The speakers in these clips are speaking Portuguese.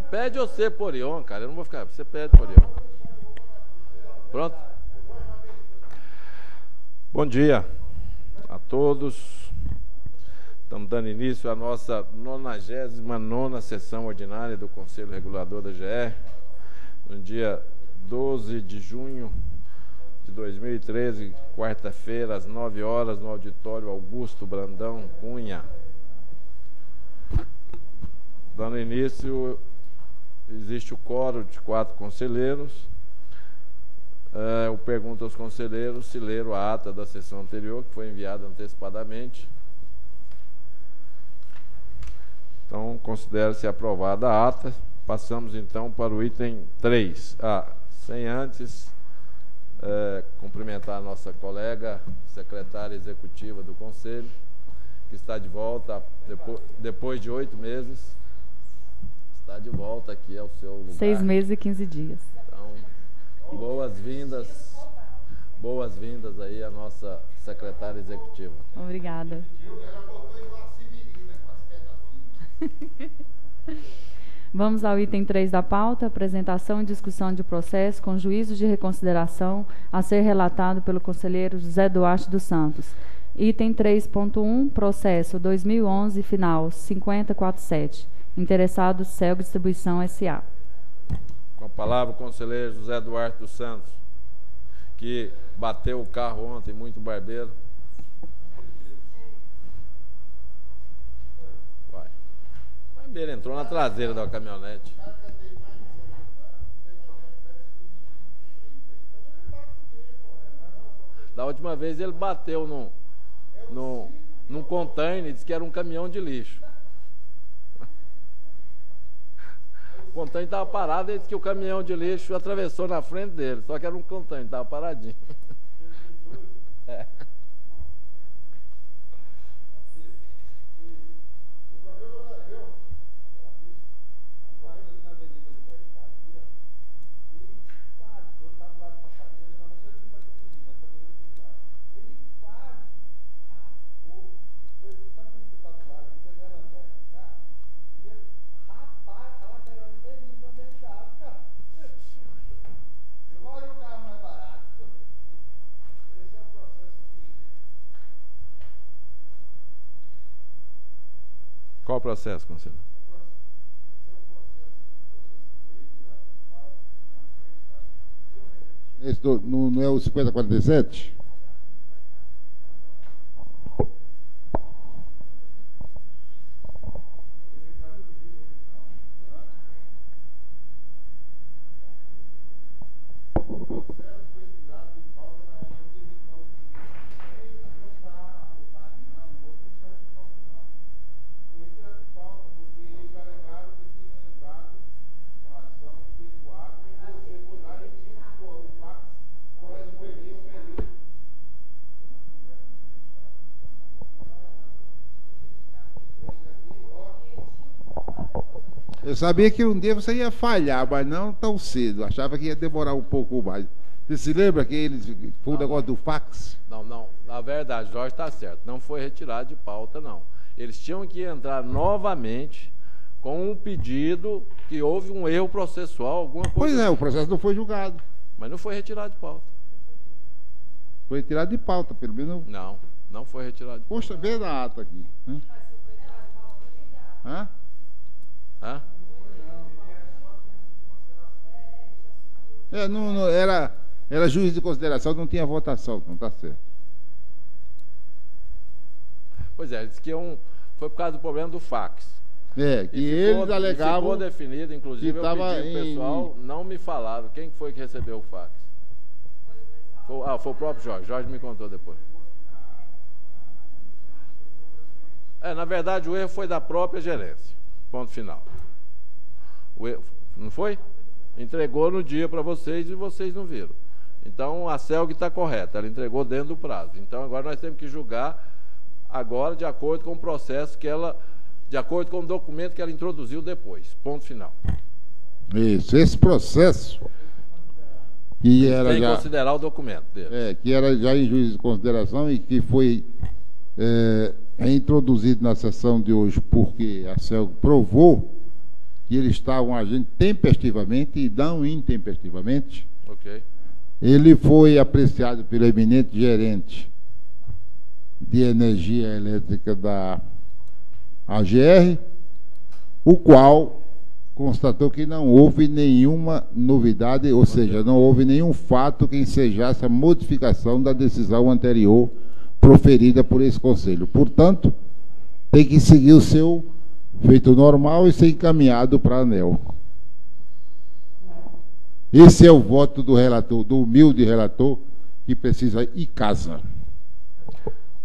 Pede você por Orion, cara. Eu não vou ficar. Você pede por Orion. Pronto? Bom dia a todos. Estamos dando início à nossa 99ª sessão ordinária do Conselho Regulador da GE, no dia 12 de junho de 2013, quarta-feira, às 9 horas, no auditório Augusto Brandão Cunha. Dando início, existe o quórum de 4 conselheiros. Eu pergunto aos conselheiros se leram a ata da sessão anterior, que foi enviada antecipadamente. Então, considera-se aprovada a ata. Passamos, então, para o item 3. Sem antes cumprimentar a nossa colega, secretária executiva do Conselho, que está de volta depois de 8 meses. Está de volta aqui ao seu lugar. 6 meses e 15 dias. Então, boas-vindas aí à nossa secretária executiva. Obrigada. Vamos ao item 3 da pauta, apresentação e discussão de processo com juízo de reconsideração a ser relatado pelo conselheiro José Duarte dos Santos. Item 3.1, processo 2011, final 5047. Interessado, CELG Distribuição S.A. Com a palavra o conselheiro José Duarte dos Santos, que bateu o carro ontem, muito barbeiro. O barbeiro entrou na traseira da caminhonete. Da última vez ele bateu num container, disse que era um caminhão de lixo. O container estava parado, ele disse que o caminhão de lixo atravessou na frente dele, só que era um container, estava paradinho. É. Qual o processo, conselheiro? Esse não é o 5047? Eu sabia que um dia você ia falhar, mas não tão cedo. Achava que ia demorar um pouco mais. Você se lembra que foi o negócio do fax? Não. Na verdade, Jorge está certo. Não foi retirado de pauta, não. Eles tinham que entrar novamente com um pedido que houve um erro processual, alguma coisa. Pois é, o processo não foi julgado. Mas não foi retirado de pauta. Foi retirado de pauta, pelo menos. Não foi retirado de pauta. Poxa, vê na ata aqui. Hã? Não era juiz de consideração, não tinha votação, não está certo. Pois é, disse que foi por causa do problema do fax. Que eles alegavam. Ficou definido, inclusive, eu pedi o pessoal, não me falaram quem foi que recebeu o fax. Foi o próprio Jorge. Jorge me contou depois. Na verdade, o erro foi da própria gerência. Ponto final. O erro, não foi? Entregou no dia para vocês e vocês não viram. Então, a CELG está correta, ela entregou dentro do prazo. Então, agora nós temos que julgar agora de acordo com o processo de acordo com o documento que ela introduziu depois. Ponto final. Isso, esse processo que era sem já considerar o documento dele. Que era já em juízo de consideração e que foi introduzido na sessão de hoje porque a CELG provou que eles estavam agindo tempestivamente e não intempestivamente. Ok. Ele foi apreciado pelo eminente gerente de energia elétrica da AGR, o qual constatou que não houve nenhuma novidade, ou seja, não houve nenhum fato que ensejasse a modificação da decisão anterior proferida por esse conselho. Portanto, tem que seguir o seu feito normal e ser encaminhado para a ANEEL. Esse é o voto do relator, do humilde relator, que precisa ir casa.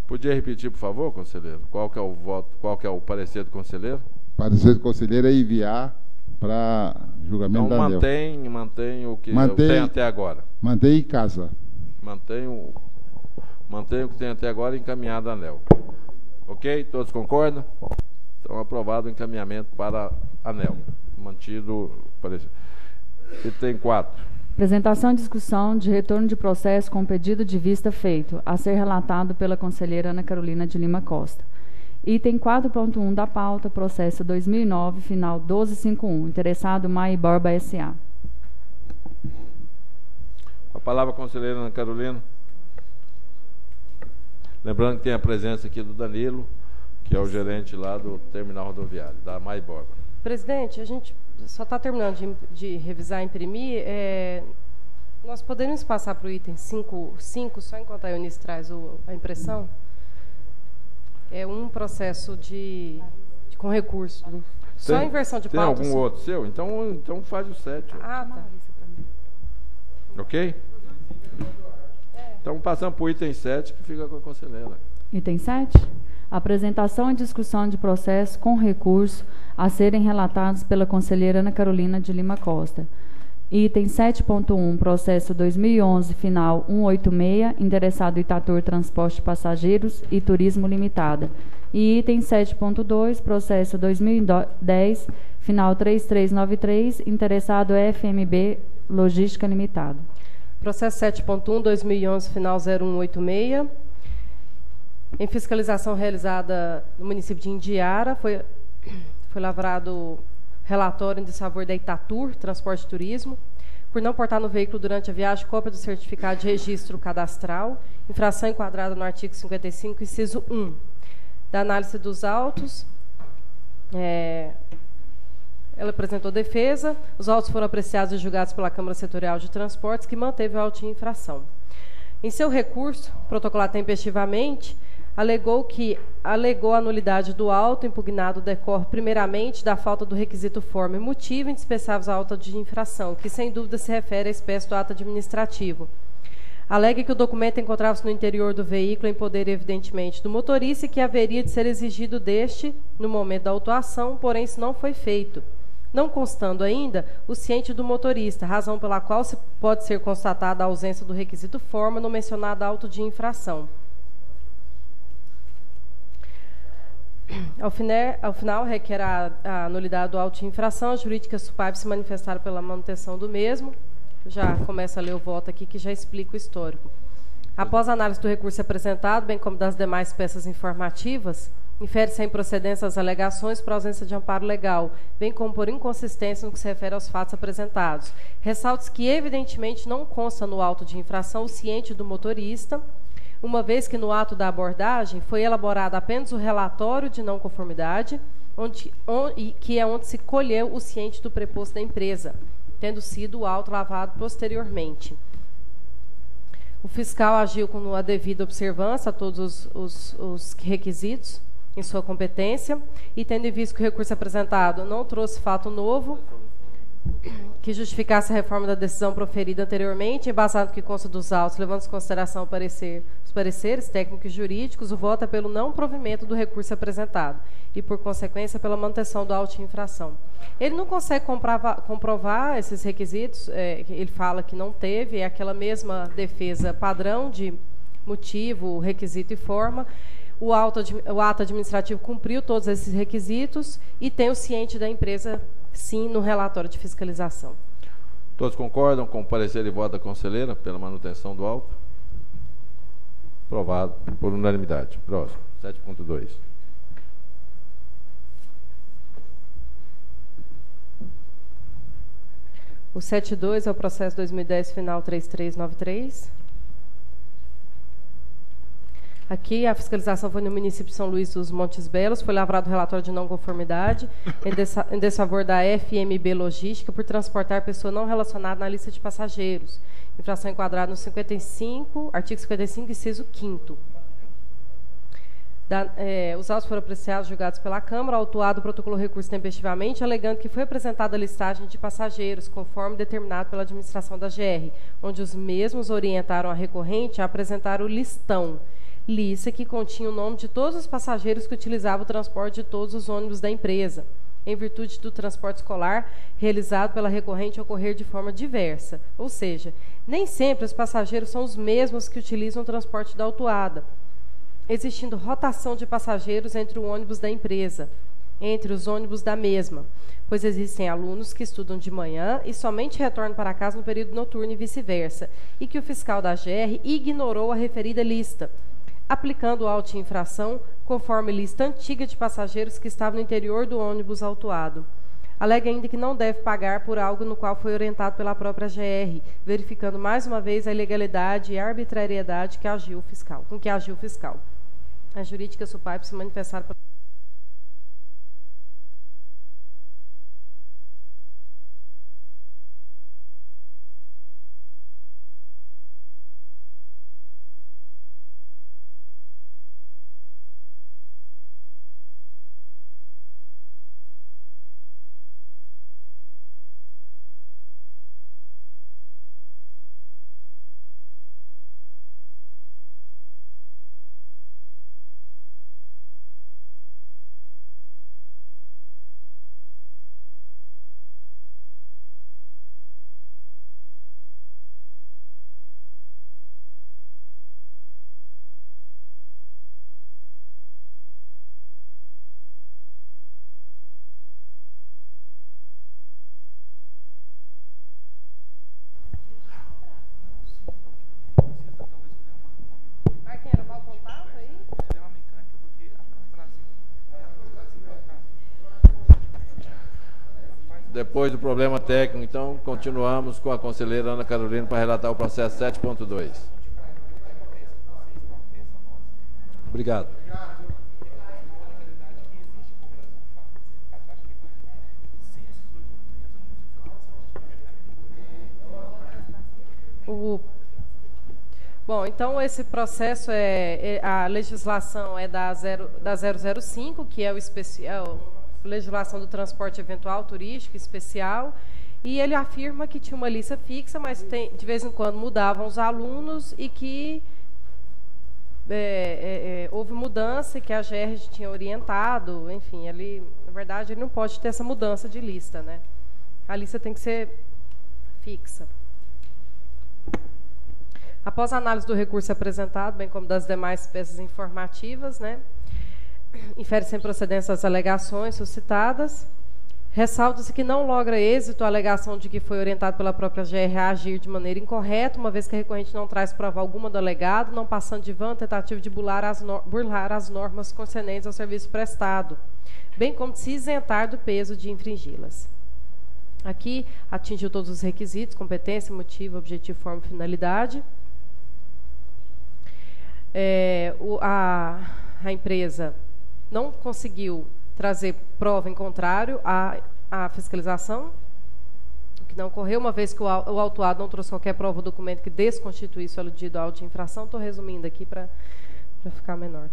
Podia repetir, por favor, conselheiro? Qual que é o voto, qual que é o parecer do conselheiro? O parecer do conselheiro é enviar para julgamento Então, da ANEEL. mantém o que eu tenho até agora. Mantém em casa. Mantém o que tem até agora encaminhado à ANEEL. Ok? Todos concordam? Então, aprovado o encaminhamento para a ANEEL. Mantido o parecer. Item 4. Apresentação e discussão de retorno de processo com pedido de vista feito, a ser relatado pela conselheira Ana Carolina de Lima Costa. Item 4.1 da pauta, processo 2009, final 1251, interessado Mai Borba S.A. A palavra, conselheira Ana Carolina. Lembrando que tem a presença aqui do Danilo, que é o gerente lá do terminal rodoviário, da Mai Borba. Presidente, a gente só está terminando de revisar e imprimir. Nós poderíamos passar para o item 5, só enquanto a Eunice traz a impressão? É um processo com recurso. Só a inversão de pauta. Tem algum outro seu? Então faz o 7. Ah, tá. Ok? Então passamos para o item 7, que fica com a conselheira. Item 7. Apresentação e discussão de processo com recurso a serem relatados pela conselheira Ana Carolina de Lima Costa. Item 7.1, processo 2011, final 186, interessado Itatur Transporte de Passageiros e Turismo Limitada. E item 7.2, processo 2010, final 3393, interessado FMB Logística Limitada. Processo 7.1, 2011, final 0186. Em fiscalização realizada no município de Indiara, foi lavrado relatório em desfavor da Itatur, Transporte e Turismo, por não portar no veículo durante a viagem cópia do certificado de registro cadastral, infração enquadrada no artigo 55, inciso 1. Da análise dos autos, ela apresentou defesa, os autos foram apreciados e julgados pela Câmara Setorial de Transportes, que manteve o auto de infração. Em seu recurso, protocolado tempestivamente, alegou a nulidade do auto impugnado decorre primeiramente da falta do requisito forma e motivo indispensáveis à auto de infração, que sem dúvida se refere à espécie do ato administrativo. Alega que o documento encontrava-se no interior do veículo em poder, evidentemente, do motorista e que haveria de ser exigido deste no momento da autuação, porém isso não foi feito, não constando ainda o ciente do motorista, razão pela qual pode ser constatada a ausência do requisito forma no mencionado auto de infração. Ao final, requer a nulidade do auto de infração, a jurídica SUPAIP se manifestar pela manutenção do mesmo. Já começa a ler o voto aqui, que já explica o histórico. Após a análise do recurso apresentado, bem como das demais peças informativas, infere-se a improcedência das alegações por ausência de amparo legal, bem como por inconsistência no que se refere aos fatos apresentados. Ressalte-se que, evidentemente, não consta no auto de infração o ciente do motorista, uma vez que no ato da abordagem foi elaborado apenas o relatório de não conformidade, que é onde se colheu o ciente do preposto da empresa, tendo sido o auto lavado posteriormente. O fiscal agiu com a devida observância a todos os requisitos em sua competência e, tendo em vista que o recurso apresentado não trouxe fato novo que justificasse a reforma da decisão proferida anteriormente, embasado no que consta dos autos, levando em consideração os pareceres técnicos e jurídicos, o voto é pelo não provimento do recurso apresentado e, por consequência, pela manutenção do auto de infração. Ele não consegue comprovar esses requisitos, ele fala que não teve, é aquela mesma defesa padrão de motivo, requisito e forma. O ato administrativo cumpriu todos esses requisitos e tem o ciente da empresa, sim, no relatório de fiscalização. Todos concordam com o parecer e voto da conselheira pela manutenção do auto? Aprovado por unanimidade. Próximo, 7.2. O 72 é o processo 2010, final 3393. Aqui a fiscalização foi no município de São Luís dos Montes Belos, foi lavrado relatório de não conformidade em desfavor da FMB Logística por transportar pessoa não relacionada na lista de passageiros. Infração enquadrada no 55, artigo 55, inciso 5º. Os autos foram apreciados e julgados pela Câmara. O autuado protocolou recurso tempestivamente, alegando que foi apresentada a listagem de passageiros, conforme determinado pela administração da GR, onde os mesmos orientaram a recorrente a apresentar o listão, lista que continha o nome de todos os passageiros que utilizavam o transporte de todos os ônibus da empresa, em virtude do transporte escolar realizado pela recorrente ocorrer de forma diversa. Ou seja, nem sempre os passageiros são os mesmos que utilizam o transporte da autuada, existindo rotação de passageiros entre o ônibus da empresa, entre os ônibus da mesma, pois existem alunos que estudam de manhã e somente retornam para casa no período noturno e vice-versa, e que o fiscal da GR ignorou a referida lista, aplicando auto-infração conforme lista antiga de passageiros que estavam no interior do ônibus autuado. Alega ainda que não deve pagar por algo no qual foi orientado pela própria GR, verificando mais uma vez a ilegalidade e a arbitrariedade com que agiu o fiscal. A jurídica SUPAIP se manifestaram pela... Depois do problema técnico, então, continuamos com a conselheira Ana Carolina para relatar o processo 7.2. Obrigado. Bom, então esse processo a legislação é da 005, que é o especial, legislação do transporte eventual turístico especial, e ele afirma que tinha uma lista fixa, mas de vez em quando mudavam os alunos e que houve mudança e que a GR tinha orientado, enfim, na verdade ele não pode ter essa mudança de lista, né? A lista tem que ser fixa. Após a análise do recurso apresentado, bem como das demais peças informativas, né, infere-se em procedência as alegações suscitadas. Ressalta-se que não logra êxito a alegação de que foi orientado pela própria GR a agir de maneira incorreta, uma vez que a recorrente não traz prova alguma do alegado, não passando de vã a tentativa de burlar as normas concernentes ao serviço prestado, bem como de se isentar do peso de infringi-las. Aqui atingiu todos os requisitos: competência, motivo, objetivo, forma e finalidade. A empresa não conseguiu trazer prova em contrário à fiscalização, o que não ocorreu, uma vez que o autuado não trouxe qualquer prova ou documento que desconstituísse o aludido auto de infração. Estou resumindo aqui para ficar menor.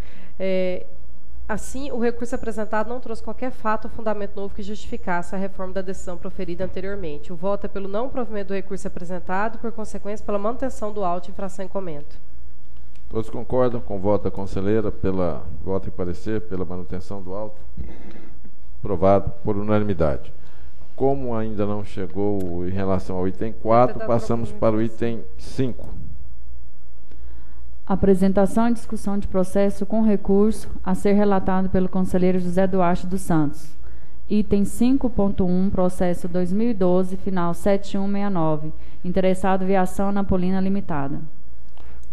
Assim, o recurso apresentado não trouxe qualquer fato ou fundamento novo que justificasse a reforma da decisão proferida anteriormente. O voto é pelo não provimento do recurso apresentado, por consequência, pela manutenção do auto de infração em comento. Todos concordam com o voto da conselheira, pela voto e parecer, pela manutenção do auto? Aprovado por unanimidade. Como ainda não chegou em relação ao item 4, passamos para o item 5. Apresentação e discussão de processo com recurso a ser relatado pelo conselheiro José Duarte dos Santos. Item 5.1, processo 2012, final 7169. Interessado Viação Anapolina Limitada.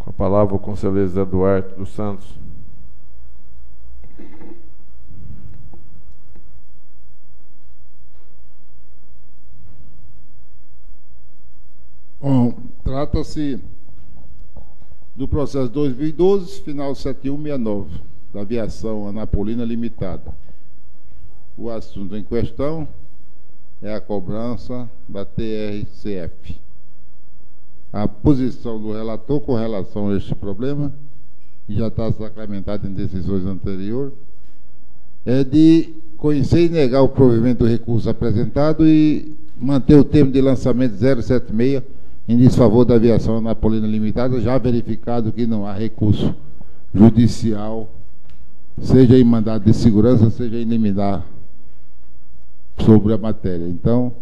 Com a palavra o conselheiro José Duarte dos Santos. Trata-se do processo 2012, final 7169, da Aviação Anapolina Limitada. O assunto em questão é a cobrança da TRCF. A posição do relator com relação a este problema, que já está sacramentado em decisões anteriores, é de conhecer e negar o provimento do recurso apresentado e manter o termo de lançamento 076 em desfavor da Aviação Anapolina Limitada, já verificado que não há recurso judicial, seja em mandado de segurança, seja em liminar sobre a matéria. Então,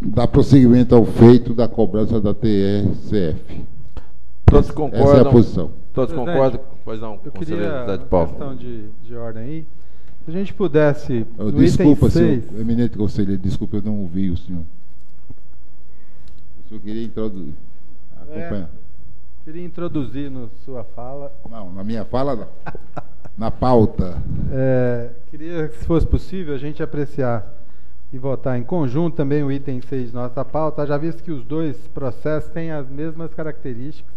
dá prosseguimento ao feito da cobrança da TRCF. Todos concordam? Essa é a posição. Todos concordam? Pois não, eu conselheiro queria José de uma Paulo. questão de ordem aí. Se a gente pudesse, no Desculpa, item 6... senhor eminente conselheiro, desculpa, eu não ouvi o senhor. O senhor queria introduzir? Acompanhar. Queria introduzir na sua fala... Não, na minha fala não. Na pauta. Queria, se fosse possível, a gente apreciar e votar em conjunto também o item 6 de nossa pauta, já visto que os dois processos têm as mesmas características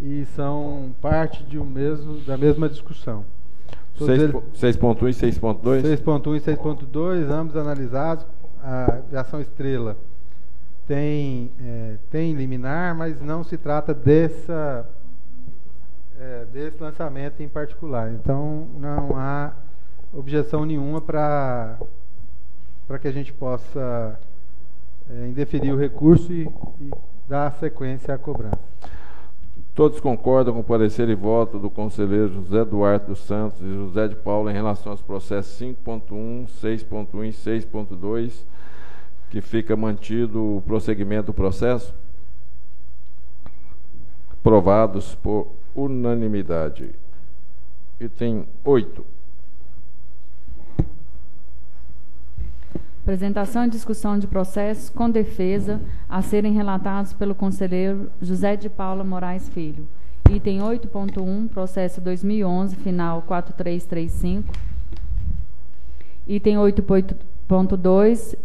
e são parte da mesma discussão. 6.1 e 6.2? 6.1 e 6.2, ambos analisados. A Aviação Estrela tem liminar, mas não se trata desse lançamento em particular. Então, não há objeção nenhuma para que a gente possa indeferir o recurso e dar sequência à cobrança. Todos concordam com o parecer e voto do conselheiro José Duarte dos Santos e José de Paulo em relação aos processos 5.1, 6.1 e 6.2, que fica mantido o prosseguimento do processo? Aprovados por unanimidade. Item 8. Apresentação e discussão de processos com defesa a serem relatados pelo conselheiro José de Paula Moraes Filho. Item 8.1, processo 2011, final 4335. Item 8.2,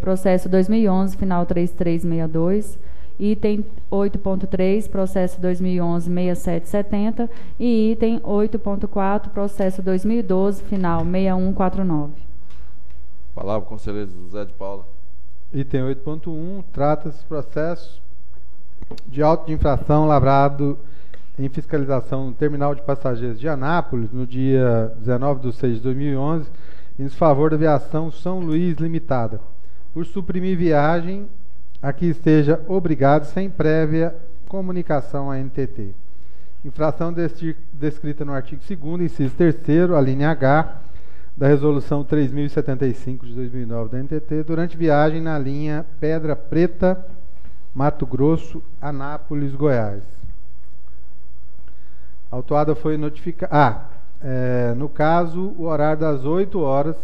processo 2011, final 3362. Item 8.3, processo 2011, 6770. E item 8.4, processo 2012, final 6149. Palavra, conselheiro José de Paula. Item 8.1, trata-se de processo de auto de infração lavrado em fiscalização no terminal de passageiros de Anápolis, no dia 19/6/2011, em desfavor da Aviação São Luís Limitada, por suprimir viagem a que esteja obrigado sem prévia comunicação à NTT. Infração descrita no artigo 2º, inciso 3º, a linha H, da Resolução 3075 de 2009 da NTT, durante viagem na linha Pedra Preta, Mato Grosso, Anápolis, Goiás. A autuada foi notificada... no caso, o horário das 8 horas,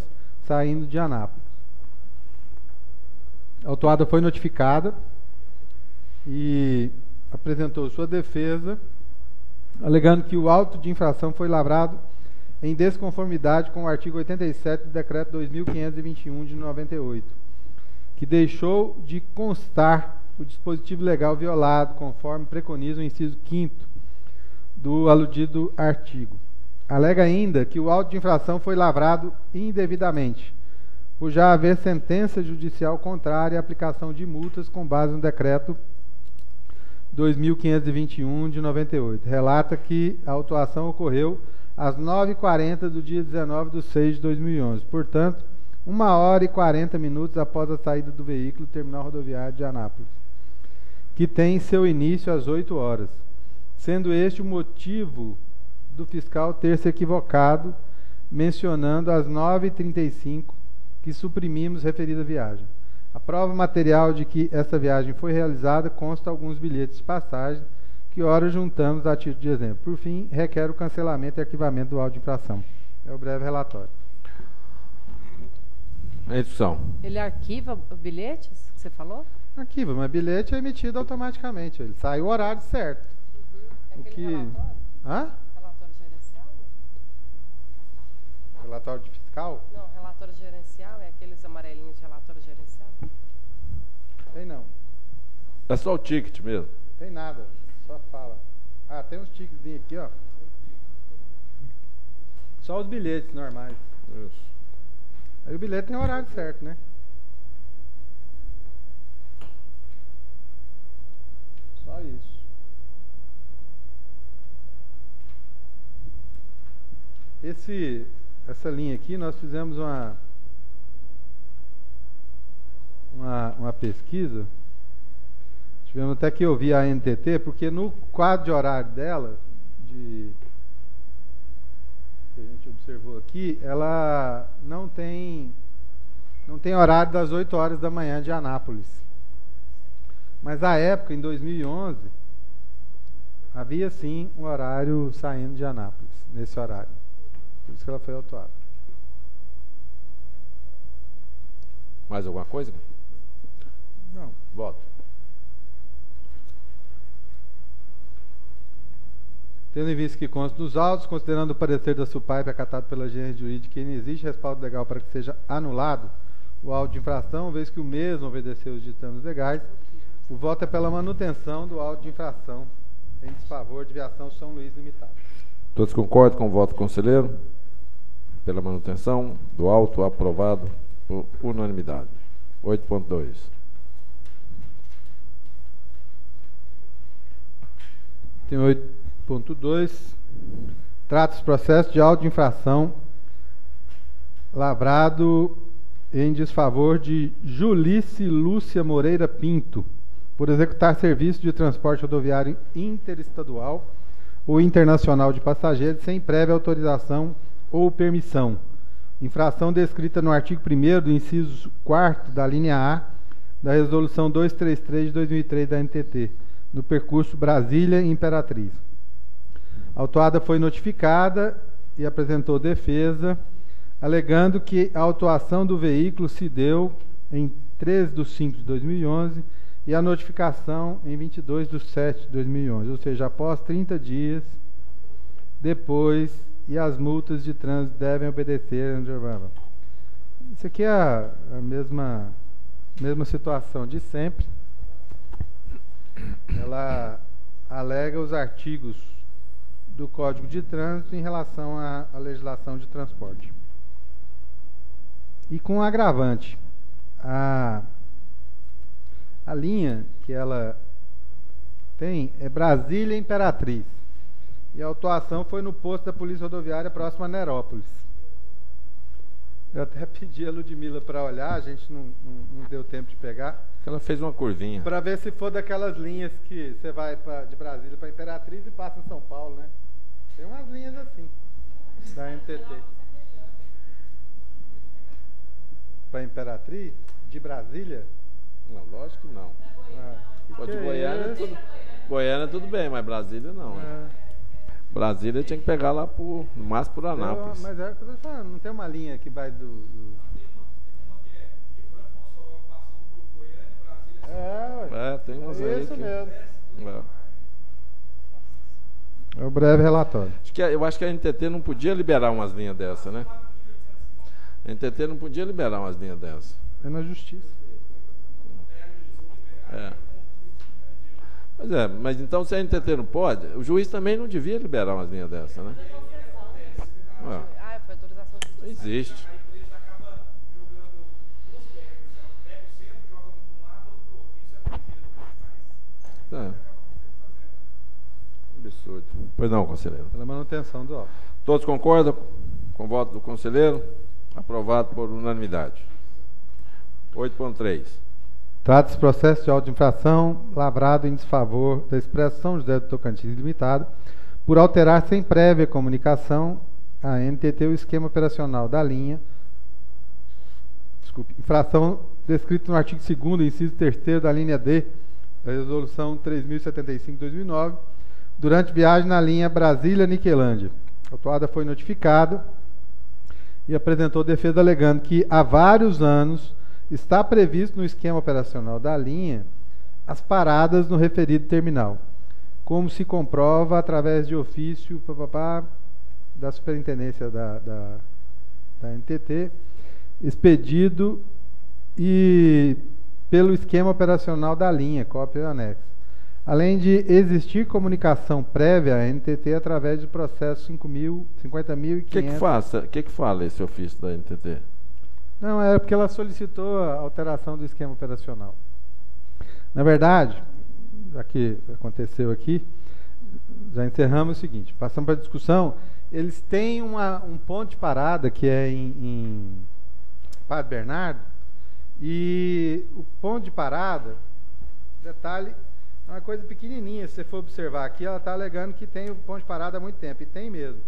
saindo de Anápolis. A autuada foi notificada e apresentou sua defesa, alegando que o auto de infração foi lavrado em desconformidade com o artigo 87 do Decreto 2521 de 98, que deixou de constar o dispositivo legal violado, conforme preconiza o inciso 5º do aludido artigo. Alega ainda que o auto de infração foi lavrado indevidamente, por já haver sentença judicial contrária à aplicação de multas com base no Decreto 2521 de 98. Relata que a autuação ocorreu às 9h40 do dia 19/6/2011. Portanto, 1h40 após a saída do veículo do terminal rodoviário de Anápolis, que tem seu início às 8 horas, sendo este o motivo do fiscal ter se equivocado, mencionando às 9h35 que suprimimos referida viagem. A prova material de que essa viagem foi realizada consta alguns bilhetes de passagem, que ora juntamos a título de exemplo. Por fim, requer o cancelamento e arquivamento do auto de infração. É o breve relatório. Em discussão. Ele arquiva bilhetes que você falou? Arquiva, mas bilhete é emitido automaticamente. Ele sai o horário certo. É aquele relatório? Hã? Relatório gerencial? Relatório de fiscal? Não, relatório gerencial é aqueles amarelinhos de relatório gerencial? Tem não. É só o ticket mesmo. Tem nada, só fala. Ah, tem uns ticketzinhos aqui, ó. Só os bilhetes normais. Isso. Aí o bilhete tem o horário certo, né? Só isso. Essa linha aqui, nós fizemos uma pesquisa. Tivemos até que ouvir a NTT, porque no quadro de horário dela, que a gente observou aqui, ela não tem horário das 8 horas da manhã de Anápolis. Mas à época, em 2011, havia sim um horário saindo de Anápolis, nesse horário. Por isso que ela foi autuada. Mais alguma coisa? Não. Voto. Tendo em vista que consta nos autos, considerando o parecer da SUPAIP acatado pela agência jurídica que não existe respaldo legal para que seja anulado o auto de infração, vez que o mesmo obedeceu os ditames legais, o voto é pela manutenção do auto de infração em desfavor de Viação São Luís Limitada. Todos concordam com o voto do conselheiro? Pela manutenção do auto aprovado por unanimidade. 8.2. Tem 8.2. Trata-se processo de auto de infração lavrado em desfavor de Julice Lúcia Moreira Pinto, por executar serviço de transporte rodoviário interestadual ou internacional de passageiros sem prévia autorização ou permissão. Infração descrita no artigo 1º do inciso 4º da linha A da Resolução 233 de 2003 da NTT, no percurso Brasília-Imperatriz. A autuada foi notificada e apresentou defesa, alegando que a autuação do veículo se deu em 13/5/2011 e a notificação em 22/7/2011, ou seja, após 30 dias depois, e as multas de trânsito devem obedecer. Isso aqui é a mesma situação de sempre. Ela alega os artigos do Código de Trânsito em relação à legislação de transporte. E com agravante, a linha que ela tem é Brasília Imperatriz. E a autuação foi no posto da Polícia Rodoviária próximo a Nerópolis. Eu até pedi a Ludmila para olhar, a gente não deu tempo de pegar. Ela fez uma curvinha. Para ver se for daquelas linhas que você vai de Brasília para Imperatriz e passa em São Paulo, né? Tem umas linhas assim, da NTT. Para Imperatriz? De Brasília? Não, lógico que não. Pô, de Goiânia, Goiânia tudo bem, mas Brasília não. Brasília tinha que pegar lá no máximo por Anápolis. Mas é o que eu tô falando, não tem uma linha que vai do... Tem umas aí isso que... mesmo. É o breve relatório. Eu acho que a NTT não podia liberar umas linhas dessa, né? A NTT não podia liberar umas linhas dessa. É na justiça. Pois é, mas então se a NTT não pode, o juiz também não devia liberar umas linhas dessa, né? Foi autorização de... Não existe. Absurdo. Pois não, conselheiro. Pela manutenção do auto. Todos concordam com o voto do conselheiro? Aprovado por unanimidade. 8.3. Trata-se processo de auto de infração lavrado em desfavor da Expresso São José do Tocantins Limitada por alterar sem prévia comunicação a NTT o esquema operacional da linha. Infração descrita no artigo 2º, inciso 3º da linha D da Resolução 3075/2009, durante viagem na linha Brasília-Niquelândia. A autuada foi notificada e apresentou defesa alegando que há vários anos está previsto no esquema operacional da linha as paradas no referido terminal, como se comprova através de ofício da superintendência da NTT, expedido e pelo esquema operacional da linha, cópia e anexo. Além de existir comunicação prévia à NTT através do processo 50.500. O que fala esse ofício da NTT? Não, é porque ela solicitou a alteração do esquema operacional. Na verdade, já que aconteceu aqui, já encerramos o seguinte, passamos para a discussão. Eles têm um ponto de parada que é em Padre Bernardo, e o ponto de parada, detalhe, é uma coisa pequenininha. Se você for observar aqui, ela está alegando que tem o ponto de parada há muito tempo, e tem mesmo.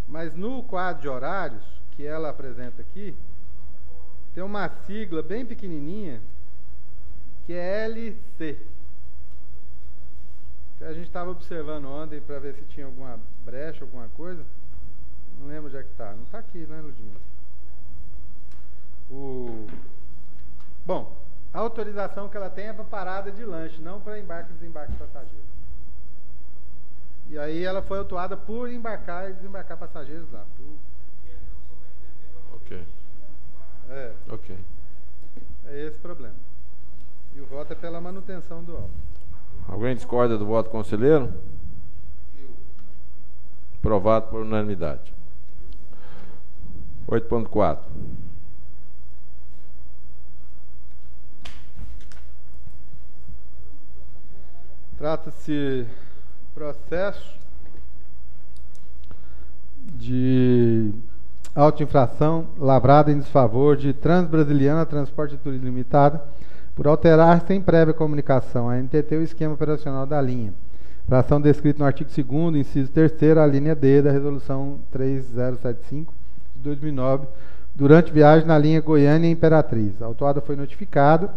Mas no quadro de horários, que ela apresenta aqui, tem uma sigla bem pequenininha, que é LC. A gente estava observando ontem para ver se tinha alguma brecha, alguma coisa. Não lembro onde é que está. Não está aqui, né, Ludinho? Bom, a autorização que ela tem é para parada de lanche, não para embarque e desembarque de passageiros. E aí ela foi autuada por embarcar e desembarcar passageiros lá. Ok. Ok. É esse o problema. E o voto é pela manutenção do auto. Alguém discorda do voto conselheiro? Aprovado por unanimidade. 8.4. Trata-se processo de autoinfração lavrada em desfavor de Transbrasiliana Transporte e Turismo Limitada por alterar sem prévia comunicação a NTT o esquema operacional da linha. Para ação descrita no artigo 2º, inciso 3º, a linha D da Resolução 3075 de 2009, durante viagem na linha Goiânia Imperatriz. A autuada foi notificada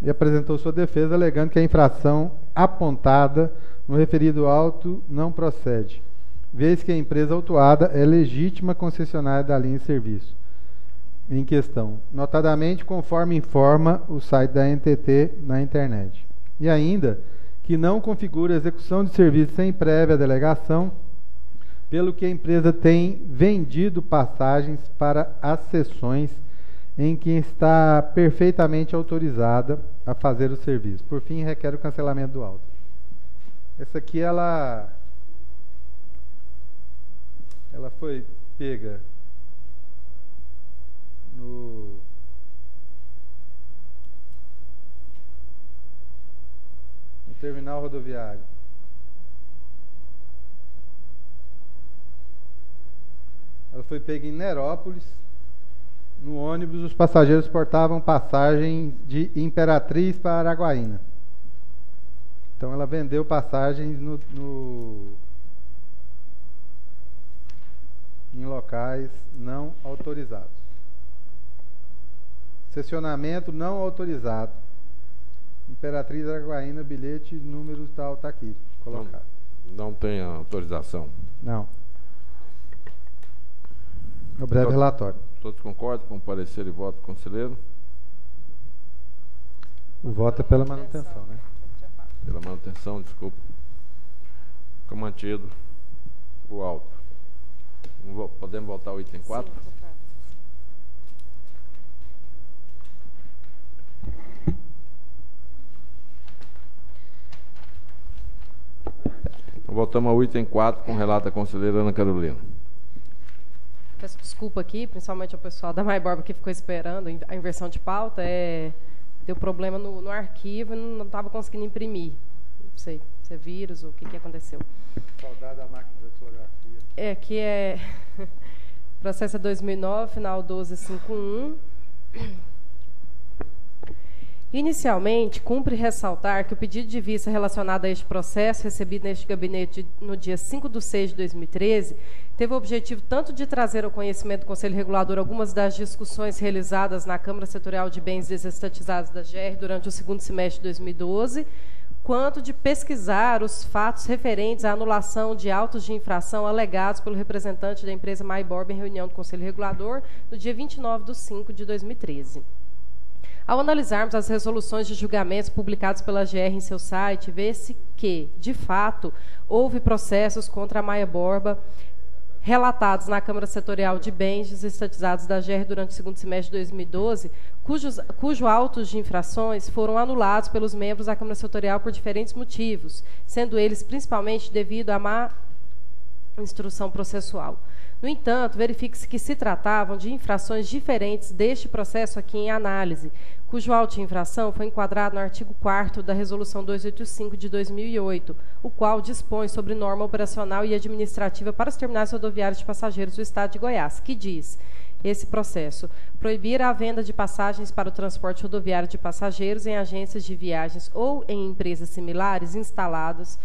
e apresentou sua defesa, alegando que a infração apontada no referido auto não procede, vez que a empresa autuada é legítima concessionária da linha de serviço em questão, notadamente conforme informa o site da NTT na internet. E ainda que não configura execução de serviço sem prévia delegação, pelo que a empresa tem vendido passagens para as sessões em que está perfeitamente autorizada a fazer o serviço. Por fim, requer o cancelamento do auto. Essa aqui, ela foi pega no terminal rodoviário. Ela foi pega em Nerópolis. No ônibus, os passageiros portavam passagens de Imperatriz para Araguaína. Então, ela vendeu passagens em locais não autorizados. Estacionamento não autorizado. Imperatriz Araguaína, bilhete, número tal, está aqui, colocado. Não tem autorização? Não. É o breve relatório. Todos concordam com o parecer e voto do conselheiro? O voto é pela manutenção, né? Pela manutenção, desculpa. Fica mantido o auto. Podemos voltar ao item 4? Sim, Então, voltamos ao item 4 com relato da conselheira Ana Carolina. Peço desculpa aqui, principalmente ao pessoal da MyBorba que ficou esperando a inversão de pauta. Deu problema no arquivo e não estava conseguindo imprimir. Não sei se é vírus ou o que aconteceu. Saudade da máquina de datilografia. Que é processo 2009, final 1251. Inicialmente, cumpre ressaltar que o pedido de vista relacionado a este processo, recebido neste gabinete no dia 5/6/2013, teve o objetivo tanto de trazer ao conhecimento do Conselho Regulador algumas das discussões realizadas na Câmara Setorial de Bens Desestatizados da GR durante o segundo semestre de 2012, quanto de pesquisar os fatos referentes à anulação de autos de infração alegados pelo representante da empresa MyBorba em reunião do Conselho Regulador no dia 29/5/2013. Ao analisarmos as resoluções de julgamentos publicados pela GR em seu site, vê-se que, de fato, houve processos contra a MyBorba relatados na Câmara Setorial de Bens desestatizados da GR durante o segundo semestre de 2012, cujo autos de infrações foram anulados pelos membros da Câmara Setorial por diferentes motivos, sendo eles principalmente devido à má instrução processual. No entanto, verifique-se que se tratavam de infrações diferentes deste processo aqui em análise, cujo auto de infração foi enquadrado no artigo 4º da Resolução 285 de 2008, o qual dispõe sobre norma operacional e administrativa para os terminais rodoviários de passageiros do Estado de Goiás, que diz: esse processo proibir a venda de passagens para o transporte rodoviário de passageiros em agências de viagens ou em empresas similares instaladas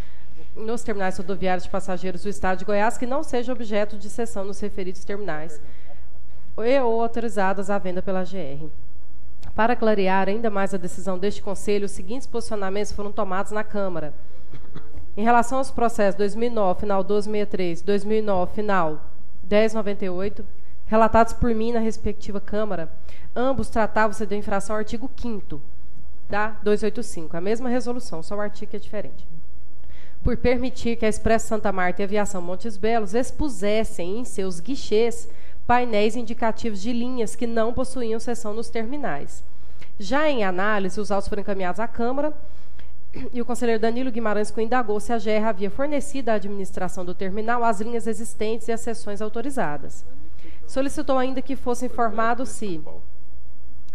nos terminais rodoviários de passageiros do Estado de Goiás que não seja objeto de cessão nos referidos terminais ou autorizadas à venda pela GR. Para clarear ainda mais a decisão deste Conselho, os seguintes posicionamentos foram tomados na Câmara. Em relação aos processos 2009, final 1263, 2009, final 1098, relatados por mim na respectiva Câmara, ambos tratavam-se de infração ao artigo 5º da 285, a mesma resolução, só o artigo que é diferente. Por permitir que a Expresso Santa Marta e a Aviação Montes Belos expusessem em seus guichês painéis indicativos de linhas que não possuíam seção nos terminais. Já em análise, os autos foram encaminhados à Câmara e o conselheiro Danilo Guimarães indagou se a GR havia fornecido à administração do terminal as linhas existentes e as seções autorizadas. Solicitou ainda que fosse informado se,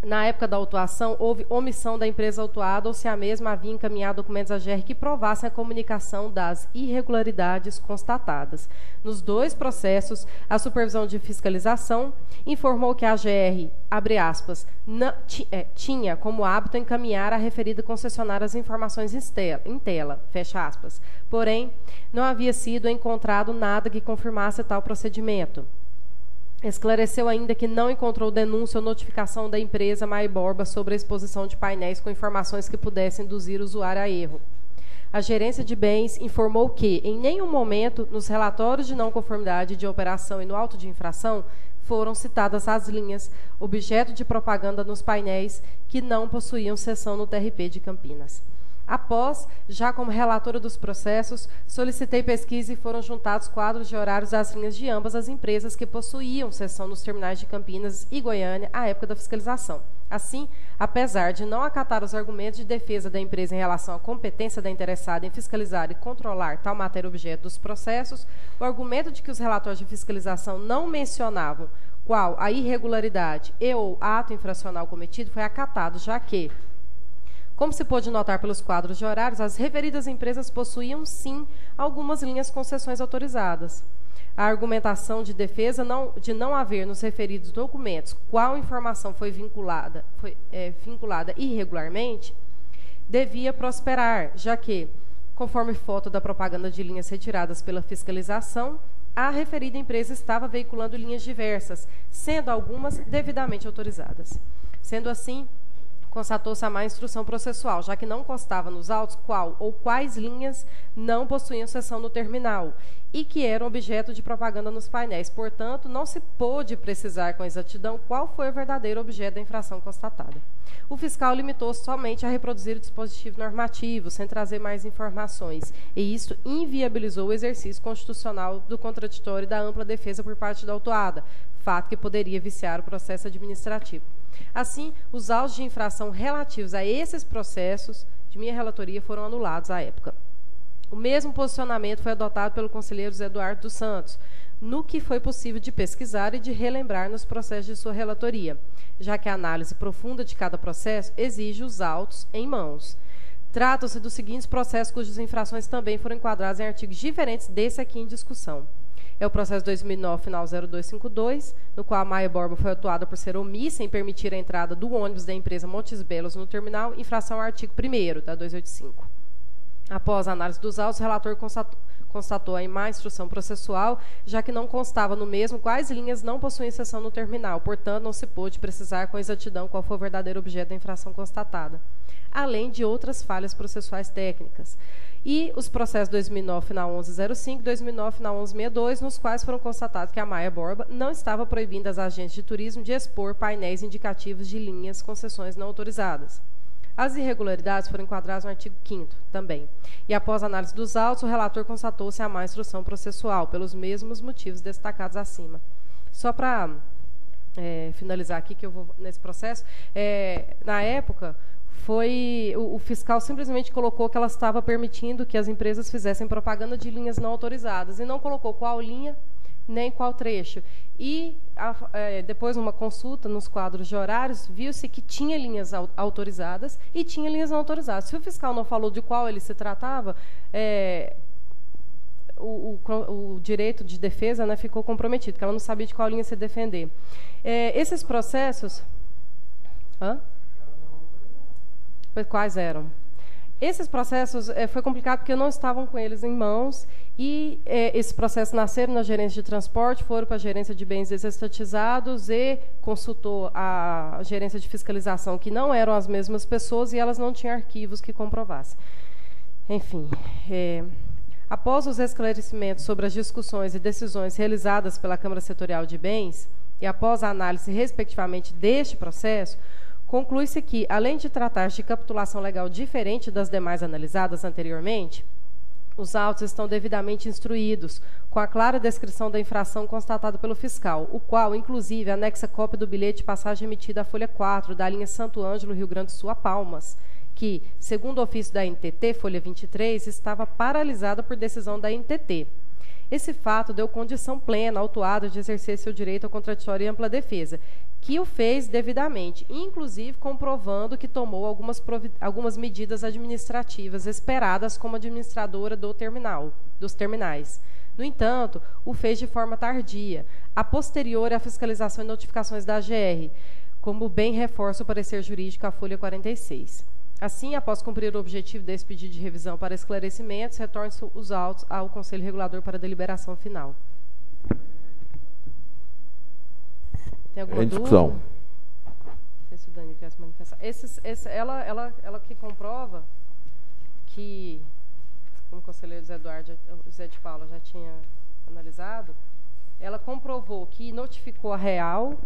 na época da autuação, houve omissão da empresa autuada ou se a mesma havia encaminhado documentos à GR que provassem a comunicação das irregularidades constatadas. Nos dois processos, a supervisão de fiscalização informou que a GR, abre aspas, tinha como hábito encaminhar à referida concessionária as informações em tela, fecha aspas. Porém, não havia sido encontrado nada que confirmasse tal procedimento. Esclareceu ainda que não encontrou denúncia ou notificação da empresa Maiborba sobre a exposição de painéis com informações que pudessem induzir o usuário a erro. A gerência de bens informou que, em nenhum momento, nos relatórios de não conformidade de operação e no auto de infração, foram citadas as linhas, objeto de propaganda nos painéis, que não possuíam seção no TRP de Campinas. Após, já como relatora dos processos, solicitei pesquisa e foram juntados quadros de horários das linhas de ambas as empresas que possuíam seção nos terminais de Campinas e Goiânia à época da fiscalização. Assim, apesar de não acatar os argumentos de defesa da empresa em relação à competência da interessada em fiscalizar e controlar tal matéria objeto dos processos, o argumento de que os relatórios de fiscalização não mencionavam qual a irregularidade e ou ato infracional cometido foi acatado, já que, como se pôde notar pelos quadros de horários, as referidas empresas possuíam, sim, algumas linhas com seções autorizadas. A argumentação de defesa de não haver nos referidos documentos qual informação foi vinculada irregularmente, devia prosperar, já que, conforme foto da propaganda de linhas retiradas pela fiscalização, a referida empresa estava veiculando linhas diversas, sendo algumas devidamente autorizadas. Sendo assim, constatou-se a má instrução processual, já que não constava nos autos qual ou quais linhas não possuíam seção no terminal e que eram objeto de propaganda nos painéis. Portanto, não se pôde precisar com exatidão qual foi o verdadeiro objeto da infração constatada. O fiscal limitou-se somente a reproduzir o dispositivo normativo, sem trazer mais informações, e isso inviabilizou o exercício constitucional do contraditório e da ampla defesa por parte da autuada, fato que poderia viciar o processo administrativo. Assim, os autos de infração relativos a esses processos de minha relatoria foram anulados à época. O mesmo posicionamento foi adotado pelo conselheiro José Eduardo dos Santos, no que foi possível de pesquisar e de relembrar nos processos de sua relatoria, já que a análise profunda de cada processo exige os autos em mãos. Trata-se dos seguintes processos cujas infrações também foram enquadradas em artigos diferentes desse aqui em discussão. É o processo 2009, final 0252, no qual a Maiborba foi autuada por ser omissa em permitir a entrada do ônibus da empresa Montes Belos no terminal, infração ao artigo 1º da 285. Após a análise dos autos, o relator constatou a má instrução processual, já que não constava no mesmo quais linhas não possuem seção no terminal, portanto, não se pôde precisar com exatidão qual foi o verdadeiro objeto da infração constatada, além de outras falhas processuais técnicas. E os processos 2009, final 1105, 2009, final 1162, nos quais foram constatados que a Maiborba não estava proibindo as agências de turismo de expor painéis indicativos de linhas concessões não autorizadas. As irregularidades foram enquadradas no artigo 5º também. E após a análise dos autos, o relator constatou-se a má instrução processual, pelos mesmos motivos destacados acima. Só para finalizar aqui, que eu vou nesse processo, na época, o fiscal simplesmente colocou que ela estava permitindo que as empresas fizessem propaganda de linhas não autorizadas, e não colocou qual linha nem qual trecho. E depois, numa consulta nos quadros de horários, viu-se que tinha linhas autorizadas e tinha linhas não autorizadas. Se o fiscal não falou de qual ele se tratava, o direito de defesa, né, ficou comprometido, porque ela não sabia de qual linha se defender. Esses processos... Quais eram? Esses processos foi complicado porque não estavam com eles em mãos, e esses processos nasceram na gerência de transporte, foram para a gerência de bens desestatizados e consultou a gerência de fiscalização, que não eram as mesmas pessoas e elas não tinham arquivos que comprovassem. Enfim, após os esclarecimentos sobre as discussões e decisões realizadas pela Câmara Setorial de Bens, e após a análise, respectivamente, deste processo, conclui-se que, além de tratar-se de capitulação legal diferente das demais analisadas anteriormente, os autos estão devidamente instruídos, com a clara descrição da infração constatada pelo fiscal, o qual, inclusive, anexa cópia do bilhete de passagem emitida à folha 4, da linha Santo Ângelo, Rio Grande do Sul, a Palmas, que, segundo o ofício da NTT, folha 23, estava paralisada por decisão da NTT. Esse fato deu condição plena ao autuado de exercer seu direito ao contraditório e ampla defesa, que o fez devidamente, inclusive comprovando que tomou algumas medidas administrativas esperadas como administradora dos terminais. No entanto, o fez de forma tardia, a posterior à fiscalização e notificações da AGR, como bem reforça o parecer jurídico à folha 46. Assim, após cumprir o objetivo desse pedido de revisão para esclarecimentos, retornam-se os autos ao Conselho Regulador para deliberação final. Tem alguma discussão. dúvida? Não sei se o Danilo quer se manifestar. Ela que comprova que, como o conselheiro Zé de Paula já tinha analisado, ela comprovou que notificou a real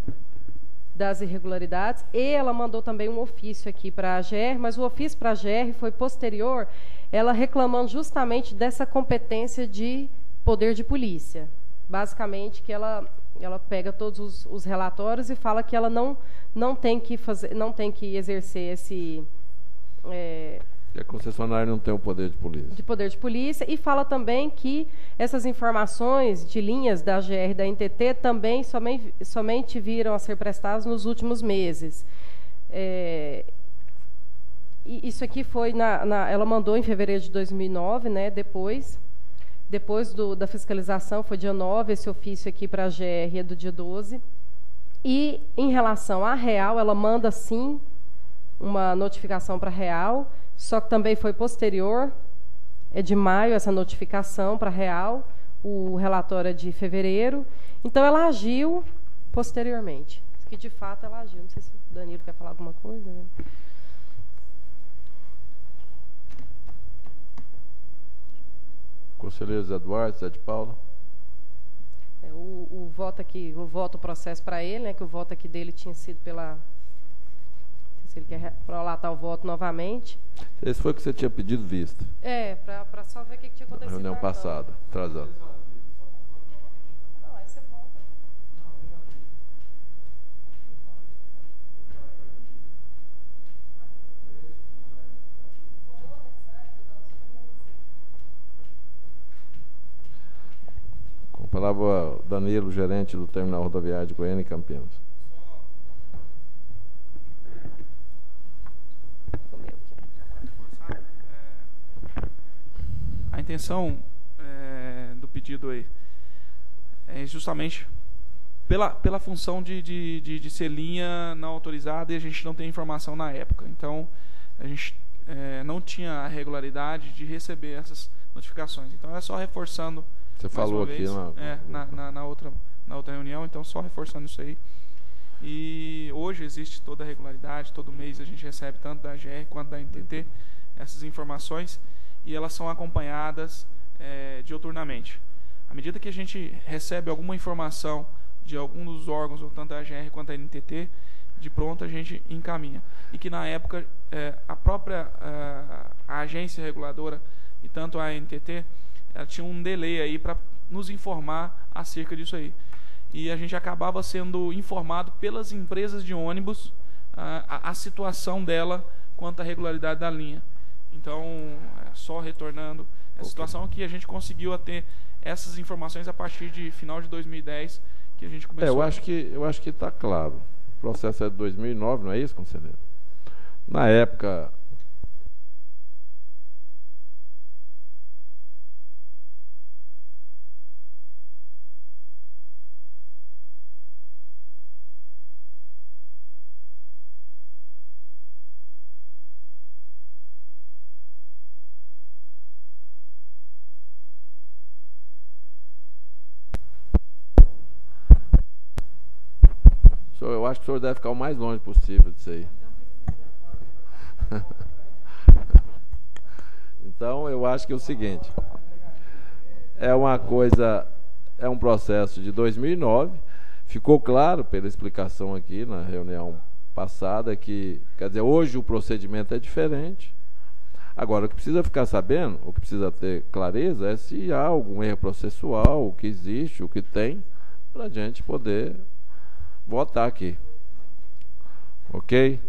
das irregularidades, e ela mandou também um ofício aqui para a AGR, mas o ofício para a AGR foi posterior, ela reclamando justamente dessa competência de poder de polícia. Basicamente, que ela pega todos os relatórios e fala que ela não tem que exercer esse... que a concessionária não tem o poder de polícia. De poder de polícia, e fala também que essas informações de linhas da AGR e da NTT também somente viram a ser prestadas nos últimos meses. E isso aqui foi ela mandou em fevereiro de 2009, né, depois da fiscalização, foi dia 9, esse ofício aqui para a AGR é do dia 12. E, em relação à real, ela manda, sim, uma notificação para a real, só que também foi posterior, é de maio essa notificação para a real, o relatório é de fevereiro. Então, ela agiu posteriormente, que de fato ela agiu. Não sei se o Danilo quer falar alguma coisa, né? Conselheiro Zé Eduardo, Zé de Paula. O voto aqui, o processo para ele, né, que o voto aqui dele tinha sido pela... Se ele quer prolatar o voto novamente. Esse foi o que você tinha pedido vista. Para só ver o que tinha acontecido. Na reunião passada, atrasado. Não, aí você volta. Com a palavra o Danilo, gerente do Terminal Rodoviário de Goiânia e Campinas. A intenção do pedido aí é justamente pela função de ser linha não autorizada, e a gente não tem informação na época. Então, a gente não tinha a regularidade de receber essas notificações. Então, é só reforçando. Você falou aqui na outra reunião, então só reforçando isso aí. E hoje existe toda a regularidade, todo mês a gente recebe tanto da AGR quanto da NTT essas informações, e elas são acompanhadas diuturnamente. À medida que a gente recebe alguma informação de algum dos órgãos, ou tanto da AGR quanto da NTT, de pronto a gente encaminha. E que na época a própria a agência reguladora e tanto a ANTT, ela tinha um delay aí para nos informar acerca disso aí. E a gente acabava sendo informado pelas empresas de ônibus a situação dela quanto à regularidade da linha. Então, só retornando, a situação que a gente conseguiu ter essas informações a partir de final de 2010, que a gente começou. Eu acho que está claro. O processo é de 2009, não é isso, conselheiro? Na época... Eu acho que o senhor deve ficar o mais longe possível disso aí. Então, eu acho que é o seguinte, é um processo de 2009, ficou claro pela explicação aqui na reunião passada que, quer dizer, hoje o procedimento é diferente. Agora, o que precisa ficar sabendo, o que precisa ter clareza é se há algum erro processual, o que existe, o que tem, para a gente poder votar aqui. Ok?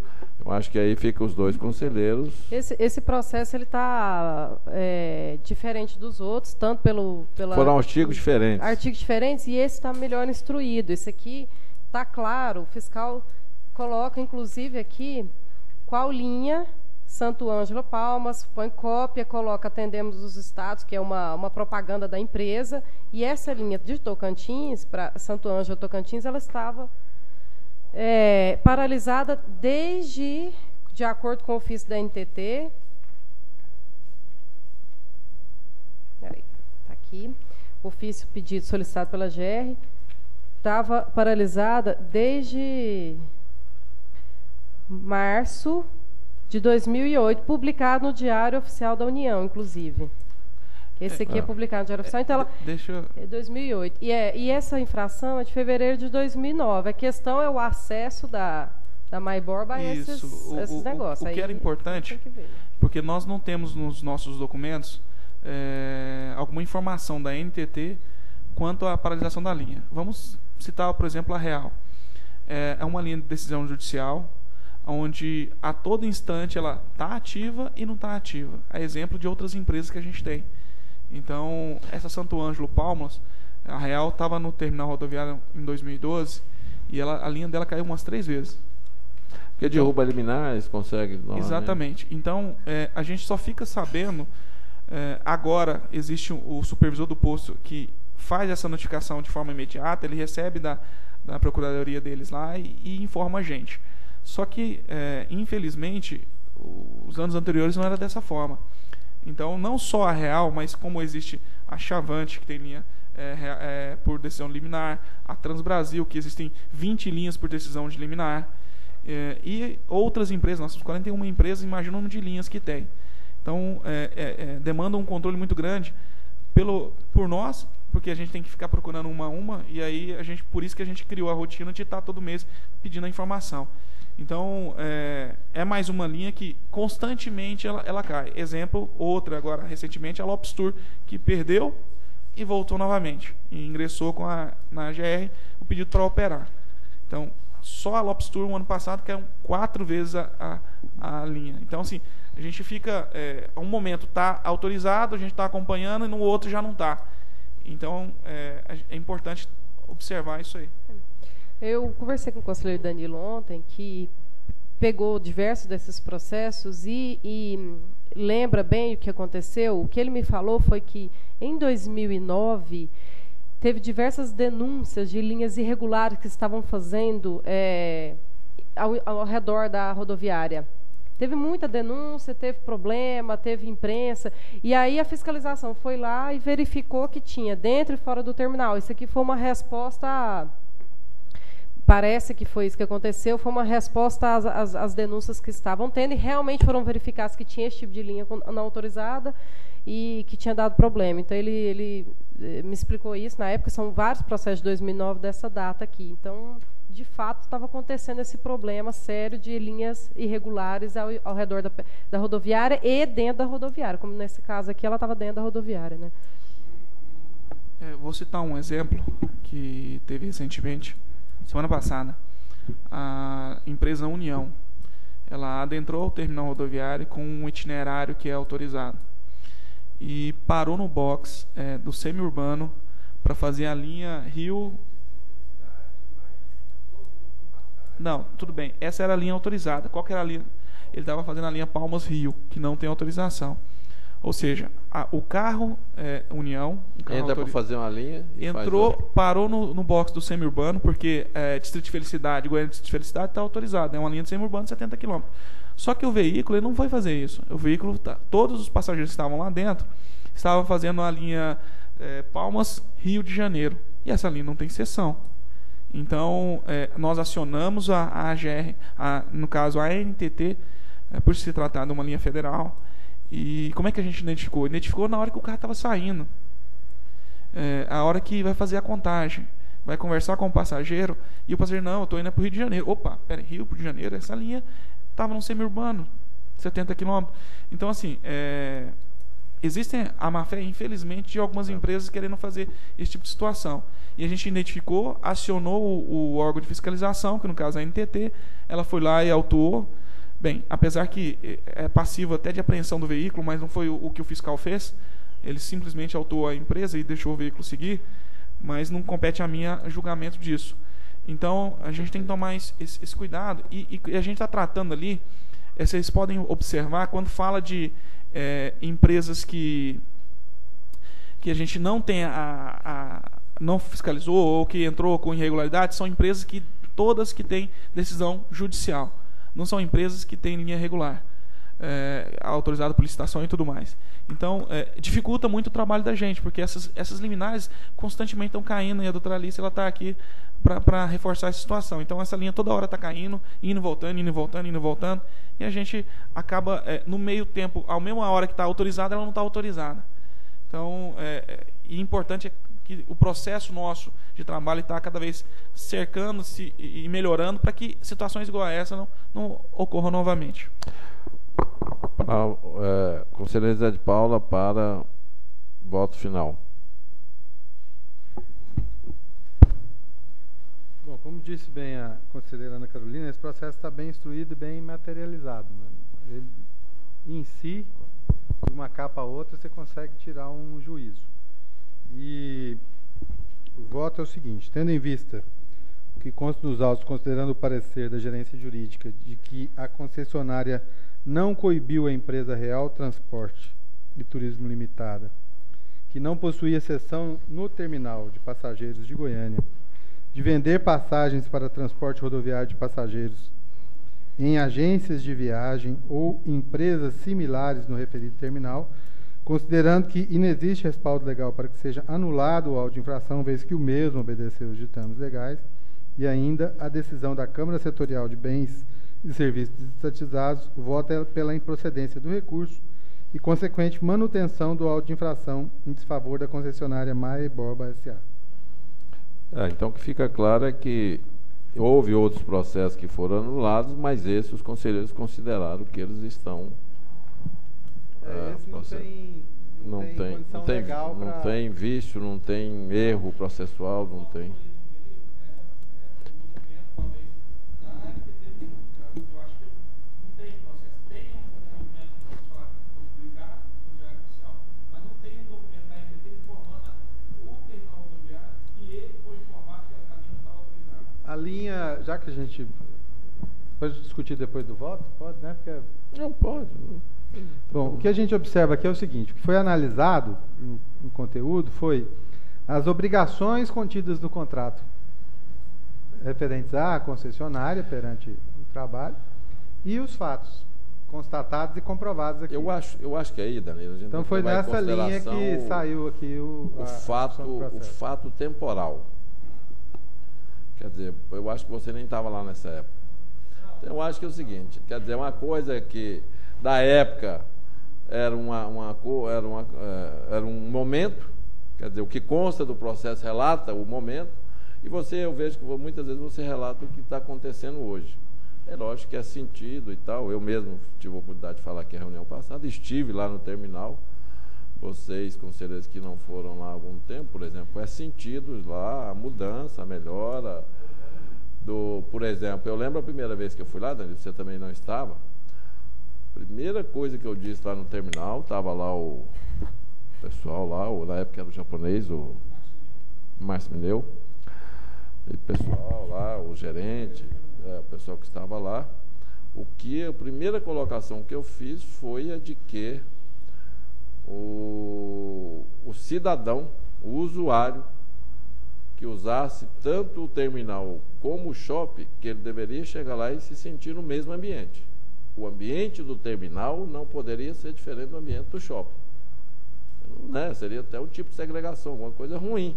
Eu acho que aí fica os dois conselheiros. Esse processo ele está diferente dos outros, tanto foram artigos diferentes. Artigos diferentes, e esse está melhor instruído. Esse aqui está claro, o fiscal coloca, inclusive, aqui qual linha, Santo Ângelo Palmas, põe cópia, coloca atendemos os estados, que é uma propaganda da empresa, e essa linha de Tocantins, para Santo Ângelo Tocantins, ela estava paralisada desde, de acordo com o ofício da NTT, está aqui, ofício pedido solicitado pela GR, estava paralisada desde março de 2008, publicado no Diário Oficial da União, inclusive. Esse aqui é publicado no Diário Oficial, então é 2008. E essa infração é de fevereiro de 2009. A questão é o acesso da Maiborba a esses negócios. O que era importante, porque nós não temos nos nossos documentos alguma informação da NTT quanto à paralisação da linha. Vamos citar, por exemplo, a Real. É uma linha de decisão judicial, onde a todo instante ela está ativa e não está ativa. É exemplo de outras empresas que a gente tem. Então, essa Santo Ângelo Palmas, a Real estava no terminal rodoviário em 2012 e a linha dela caiu umas 3 vezes. Porque derruba liminar, eles conseguem... Exatamente. Então, a gente só fica sabendo... agora, existe o supervisor do posto que faz essa notificação de forma imediata, ele recebe da procuradoria deles lá e informa a gente. Só que, infelizmente, os anos anteriores não era dessa forma. Então, não só a Real, mas como existe a Chavante, que tem linha por decisão liminar, a Transbrasil, que existem 20 linhas por decisão de liminar, e outras empresas, nós temos 41 empresas, imagina o número de linhas que tem. Então, demanda um controle muito grande por nós, porque a gente tem que ficar procurando uma a uma, e aí por isso que a gente criou a rotina de estar todo mês pedindo a informação. Então, é mais uma linha que constantemente ela cai. Exemplo, outra agora, recentemente, a Lopstur, que perdeu e voltou novamente. E ingressou na AGR o pedido para operar. Então, só a Lopstur, no ano passado, caiu 4 vezes a linha. Então, assim, a gente fica... um momento está autorizado, a gente está acompanhando, e no outro já não está. Então, é importante observar isso aí. Eu conversei com o conselheiro Danilo ontem, que pegou diversos desses processos e lembra bem o que aconteceu. O que ele me falou foi que, em 2009, teve diversas denúncias de linhas irregulares que estavam fazendo ao redor da rodoviária. Teve muita denúncia, teve problema, teve imprensa, e aí a fiscalização foi lá e verificou que tinha dentro e fora do terminal. Isso aqui foi uma resposta... Parece que foi isso que aconteceu, foi uma resposta às denúncias que estavam tendo, e realmente foram verificadas que tinha esse tipo de linha não autorizada e que tinha dado problema. Então, ele me explicou isso. Na época, são vários processos de 2009 dessa data aqui. Então, de fato estava acontecendo esse problema sério de linhas irregulares ao redor da rodoviária e dentro da rodoviária, como nesse caso aqui ela estava dentro da rodoviária, né? Vou citar um exemplo que teve recentemente, semana passada. A empresa União, ela adentrou o terminal rodoviário com um itinerário que é autorizado e parou no box do semi-urbano para fazer a linha Rio... Não, tudo bem, essa era a linha autorizada. Qual que era a linha? Ele estava fazendo a linha Palmas Rio, que não tem autorização. Ou seja, o carro União... Entra para fazer uma linha e entrou, parou no box do semi-urbano, porque Distrito de Felicidade, Goiânia Distrito de Felicidade está autorizado, é uma linha de semi-urbano de 70 km. Só que o veículo ele não foi fazer isso. O veículo, todos os passageiros que estavam lá dentro, estavam fazendo a linha Palmas, Rio de Janeiro. E essa linha não tem seção. Então, nós acionamos a AGR, no caso a ANTT, por se tratar de uma linha federal. E como é que a gente identificou? Identificou na hora que o carro estava saindo. A hora que vai fazer a contagem. Vai conversar com o passageiro e o passageiro, não, eu estou indo para o Rio de Janeiro. Opa, peraí, Rio de Janeiro, essa linha estava num semi-urbano, 70 km. Então, assim, existem a má-fé, infelizmente, de algumas empresas querendo fazer esse tipo de situação. E a gente identificou, acionou o órgão de fiscalização, que no caso é a NTT, ela foi lá e autuou. Bem, apesar que é passivo até de apreensão do veículo, mas não foi o que o fiscal fez, ele simplesmente autuou a empresa e deixou o veículo seguir, mas não compete a mim julgamento disso. Então, a gente tem que tomar esse cuidado. E a gente está tratando ali, vocês podem observar, quando fala de empresas que a gente não tem não fiscalizou ou que entrou com irregularidade, são empresas todas que têm decisão judicial. Não são empresas que têm linha regular, autorizada por licitação e tudo mais. Então, dificulta muito o trabalho da gente, porque essas liminares constantemente estão caindo, e a doutora Alice está aqui para reforçar essa situação. Então, essa linha toda hora está caindo, indo, voltando, e a gente acaba, no meio tempo, à mesma hora que está autorizada, ela não está autorizada. Então, e importante é que o processo nosso de trabalho está cada vez cercando-se e melhorando para que situações igual a essa não ocorram novamente. Conselheira Zé de Paula, para voto final. Bom, como disse bem a conselheira Ana Carolina, esse processo está bem instruído e bem materializado, né? Ele, em si, de uma capa a outra, você consegue tirar um juízo. E o voto é o seguinte: tendo em vista o que consta nos autos, considerando o parecer da gerência jurídica de que a concessionária não coibiu a empresa Real Transporte e Turismo Limitada, que não possuía seção no terminal de passageiros de Goiânia, de vender passagens para transporte rodoviário de passageiros em agências de viagem ou empresas similares no referido terminal, considerando que inexiste respaldo legal para que seja anulado o auto de infração, vez que o mesmo obedeceu os ditames legais, e ainda a decisão da Câmara Setorial de Bens e Serviços Desestatizados, o voto é pela improcedência do recurso e consequente manutenção do auto de infração em desfavor da concessionária Maia e Borba S.A. Então, o que fica claro é que houve outros processos que foram anulados, mas esses os conselheiros consideraram que eles estão... esse não tem condição legal para... Não tem vício, não tem erro processual, não tem... A linha, já que a gente pode discutir depois do voto, pode, né? Porque... Não pode. Bom, o que a gente observa aqui é o seguinte: o que foi analisado no conteúdo foi as obrigações contidas no contrato referentes à concessionária perante o trabalho e os fatos constatados e comprovados aqui. Eu acho que aí, Danilo, a gente então foi nessa linha que saiu aqui o fato temporal. Quer dizer, eu acho que você nem estava lá nessa época. Então, eu acho que é o seguinte, quer dizer, uma coisa que da época era um momento, quer dizer, o que consta do processo relata o momento, E eu vejo que muitas vezes você relata o que está acontecendo hoje. É lógico que é sentido e tal. Eu mesmo tive a oportunidade de falar aqui na reunião passada, estive lá no terminal. Vocês, conselheiros que não foram lá há algum tempo, por exemplo, é sentido lá a mudança, a melhora por exemplo, eu lembro a primeira vez que eu fui lá, Danilo, você também não estava. Primeira coisa que eu disse lá no terminal, estava lá o pessoal lá, na época era o japonês, o Márcio Mineu, e o pessoal lá, o gerente, o pessoal que estava lá. A primeira colocação que eu fiz foi a de que o cidadão, o usuário, que usasse tanto o terminal como o shopping, que ele deveria chegar lá e se sentir no mesmo ambiente. O ambiente do terminal não poderia ser diferente do ambiente do shopping. Né? Seria até um tipo de segregação, alguma coisa ruim.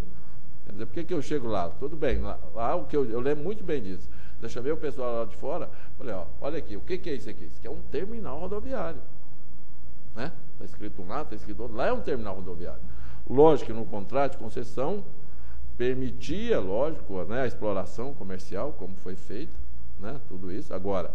Quer dizer, por que eu chego lá? Tudo bem, lá o que eu lembro muito bem disso. Eu chamei o pessoal lá de fora, falei, olha aqui, o que é isso aqui? Isso aqui é um terminal rodoviário. Né? Está escrito um lá, está escrito outro. Lá é um terminal rodoviário. Lógico que no contrato de concessão permitia, lógico, né, a exploração comercial, como foi feita, né, tudo isso. Agora,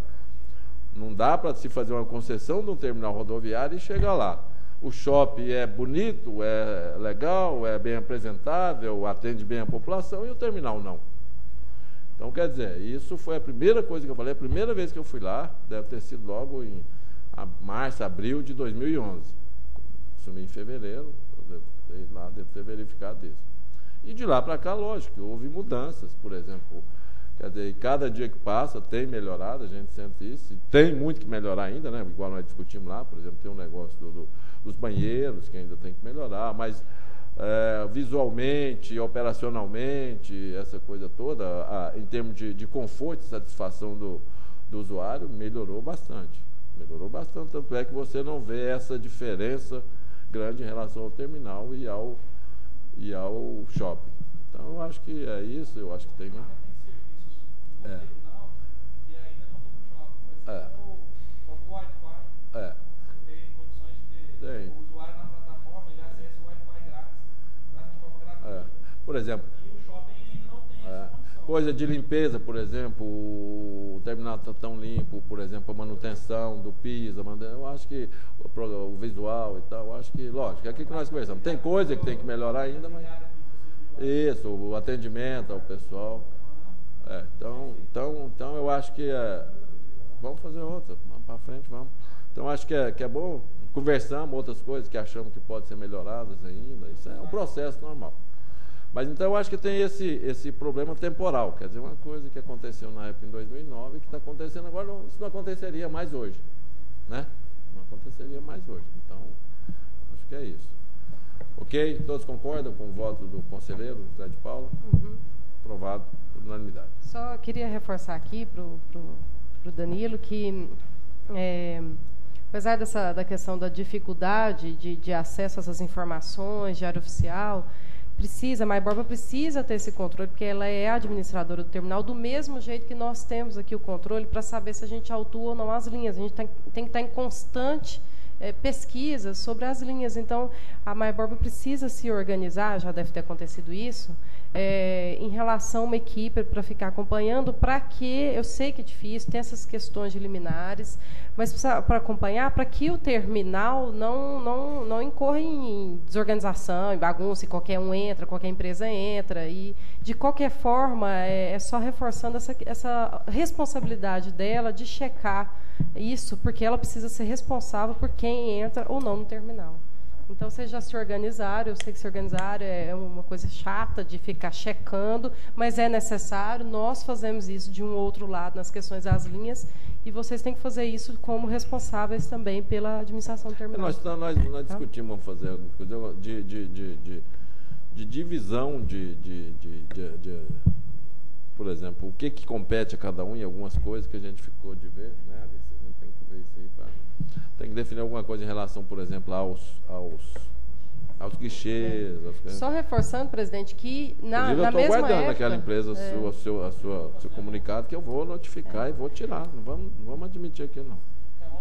não dá para se fazer uma concessão de um terminal rodoviário e chegar lá. O shopping é bonito, é legal, é bem apresentável, atende bem a população, e o terminal não. Então, quer dizer, isso foi a primeira coisa que eu falei, a primeira vez que eu fui lá, deve ter sido logo em março, abril de 2011. Assumi em fevereiro, devo ter verificado isso. E de lá para cá, lógico, houve mudanças, por exemplo, quer dizer, cada dia que passa tem melhorado, a gente sente isso, e tem muito que melhorar ainda, né? Igual nós discutimos lá, por exemplo, tem um negócio dos banheiros que ainda tem que melhorar, mas visualmente, operacionalmente, essa coisa toda, em termos de conforto e satisfação do usuário, melhorou bastante. Melhorou bastante, tanto é que você não vê essa diferença grande em relação ao terminal e ao shopping. Então, eu acho que é isso, eu acho que tem... É. Como o Wi-Fi, você tem condições de ter o usuário na plataforma, ele acessa o Wi-Fi grátis, de forma gratuita. Por exemplo... E o shopping ainda não tem essa condição. Coisa de limpeza, por exemplo, o terminal está tão limpo, por exemplo, a manutenção do piso, eu acho que o visual e tal, eu acho que, lógico, é aquilo que nós conversamos. Tem coisa que tem que melhorar ainda, mas... Isso, o atendimento ao pessoal. Então eu acho que vamos fazer outra, vamos para frente, vamos. Então acho que é bom, conversamos outras coisas que achamos que podem ser melhoradas ainda, isso é um processo normal. Mas então eu acho que tem esse problema temporal, quer dizer, uma coisa que aconteceu na época em 2009 que está acontecendo agora, isso não aconteceria mais hoje, né? Não aconteceria mais hoje, então acho que é isso. Ok? Todos concordam com o voto do conselheiro José de Paula? Uhum. Aprovado por unanimidade. Só queria reforçar aqui para o Danilo que, apesar da questão da dificuldade de acesso a essas informações, diário oficial, a Maiborba precisa ter esse controle, porque ela é a administradora do terminal, do mesmo jeito que nós temos aqui o controle para saber se a gente autua ou não as linhas. A gente tem que estar em constante pesquisa sobre as linhas. Então, a Maiborba precisa se organizar, já deve ter acontecido isso, em relação a uma equipe para ficar acompanhando, para que, eu sei que é difícil, tem essas questões de liminares, mas para acompanhar, para que o terminal não incorra em desorganização, em bagunça, e qualquer um entra, qualquer empresa entra, e de qualquer forma, é só reforçando essa responsabilidade dela de checar isso, porque ela precisa ser responsável por quem entra ou não no terminal. Então, vocês já se organizaram, eu sei que se organizar é uma coisa chata de ficar checando, mas é necessário, nós fazemos isso de um outro lado nas questões das linhas, e vocês têm que fazer isso como responsáveis também pela administração do terminal. Nós discutimos, vamos fazer alguma coisa de divisão por exemplo, o que compete a cada um em algumas coisas que a gente ficou de ver, né, Alice? A gente tem que ver isso aí tem que definir alguma coisa em relação, por exemplo, aos guichês. Só reforçando, presidente, que na mesma época... Eu estou guardando aquela empresa seu comunicado, que eu vou notificar e vou tirar. Não vamos admitir aqui, não.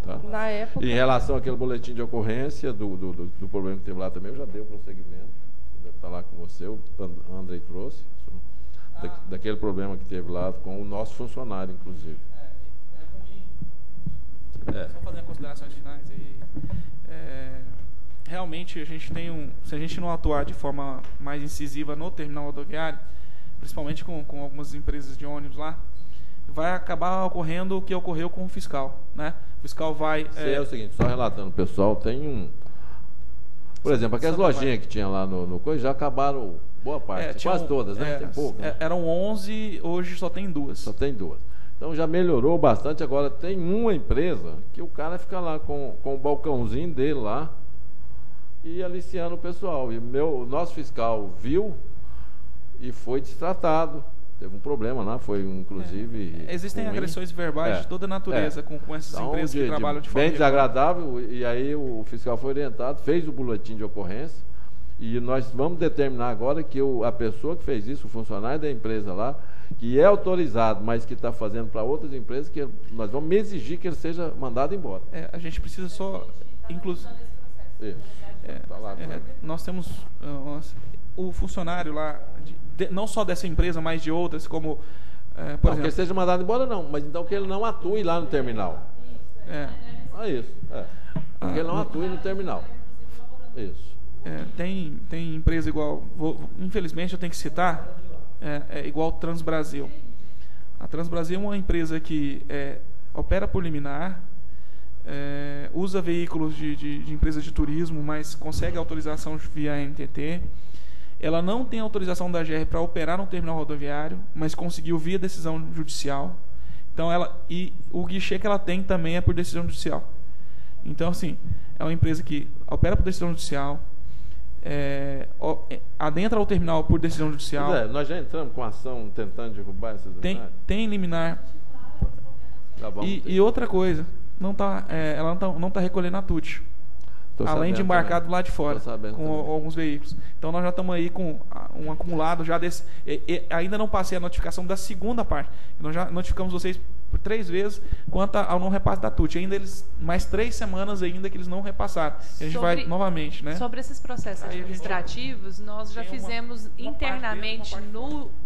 Tá? Na época... Em relação àquele boletim de ocorrência do problema que teve lá também, eu já dei o prosseguimento. Deve estar lá com você, o Andrei trouxe. daquele problema que teve lá com o nosso funcionário, inclusive. Só fazendo considerações finais aí. Realmente a gente tem se a gente não atuar de forma mais incisiva no terminal rodoviário, principalmente com algumas empresas de ônibus lá, vai acabar ocorrendo o que ocorreu com o fiscal, né? O fiscal vai... É o seguinte, só relatando, pessoal, tem por exemplo, aquelas lojinhas que tinha lá no coisa, já acabaram boa parte, quase todas, né? Tem pouco, né? Eram 11, hoje só tem 2. Só tem 2. Então já melhorou bastante. Agora tem uma empresa que o cara fica lá com o balcãozinho dele lá e aliciando o pessoal. E o nosso fiscal viu e foi destratado. Teve um problema lá, foi inclusive... Existem ruim. Agressões verbais de toda natureza com essas então, empresas que trabalham de forma... Bem desagradável, e aí o fiscal foi orientado, fez o boletim de ocorrência, e nós vamos determinar agora que a pessoa que fez isso, o funcionário da empresa lá, que é autorizado, mas que está fazendo para outras empresas, que nós vamos exigir que ele seja mandado embora. A gente precisa só... Inclusive... Tá lá, nós temos o funcionário lá... não só dessa empresa, mas de outras, como, por exemplo... que ele seja mandado embora, não, mas então que ele não atue lá no terminal. Isso. Que ele não atue no terminal. Isso. Tem empresa igual... infelizmente, eu tenho que citar, igual Transbrasil. A Transbrasil é uma empresa que opera por liminar, usa veículos de empresa de turismo, mas consegue autorização via NTT. Ela não tem autorização da GR para operar no terminal rodoviário, mas conseguiu via decisão judicial. Então o guichê que ela tem também é por decisão judicial. Então, assim, é uma empresa que opera por decisão judicial, adentra ao terminal por decisão judicial. Nós já entramos com ação tentando derrubar essas unidades? Tem liminar. E outra coisa, ela não está recolhendo a TUT. Além de embarcar do lado de fora, com alguns veículos. Então, nós já estamos aí com um acumulado já desse... ainda não passei a notificação da segunda parte. Nós já notificamos vocês por 3 vezes quanto ao não repasse da TUT. Ainda mais 3 semanas ainda que eles não repassaram. A gente vai novamente, né? Sobre esses processos administrativos, nós já fizemos internamente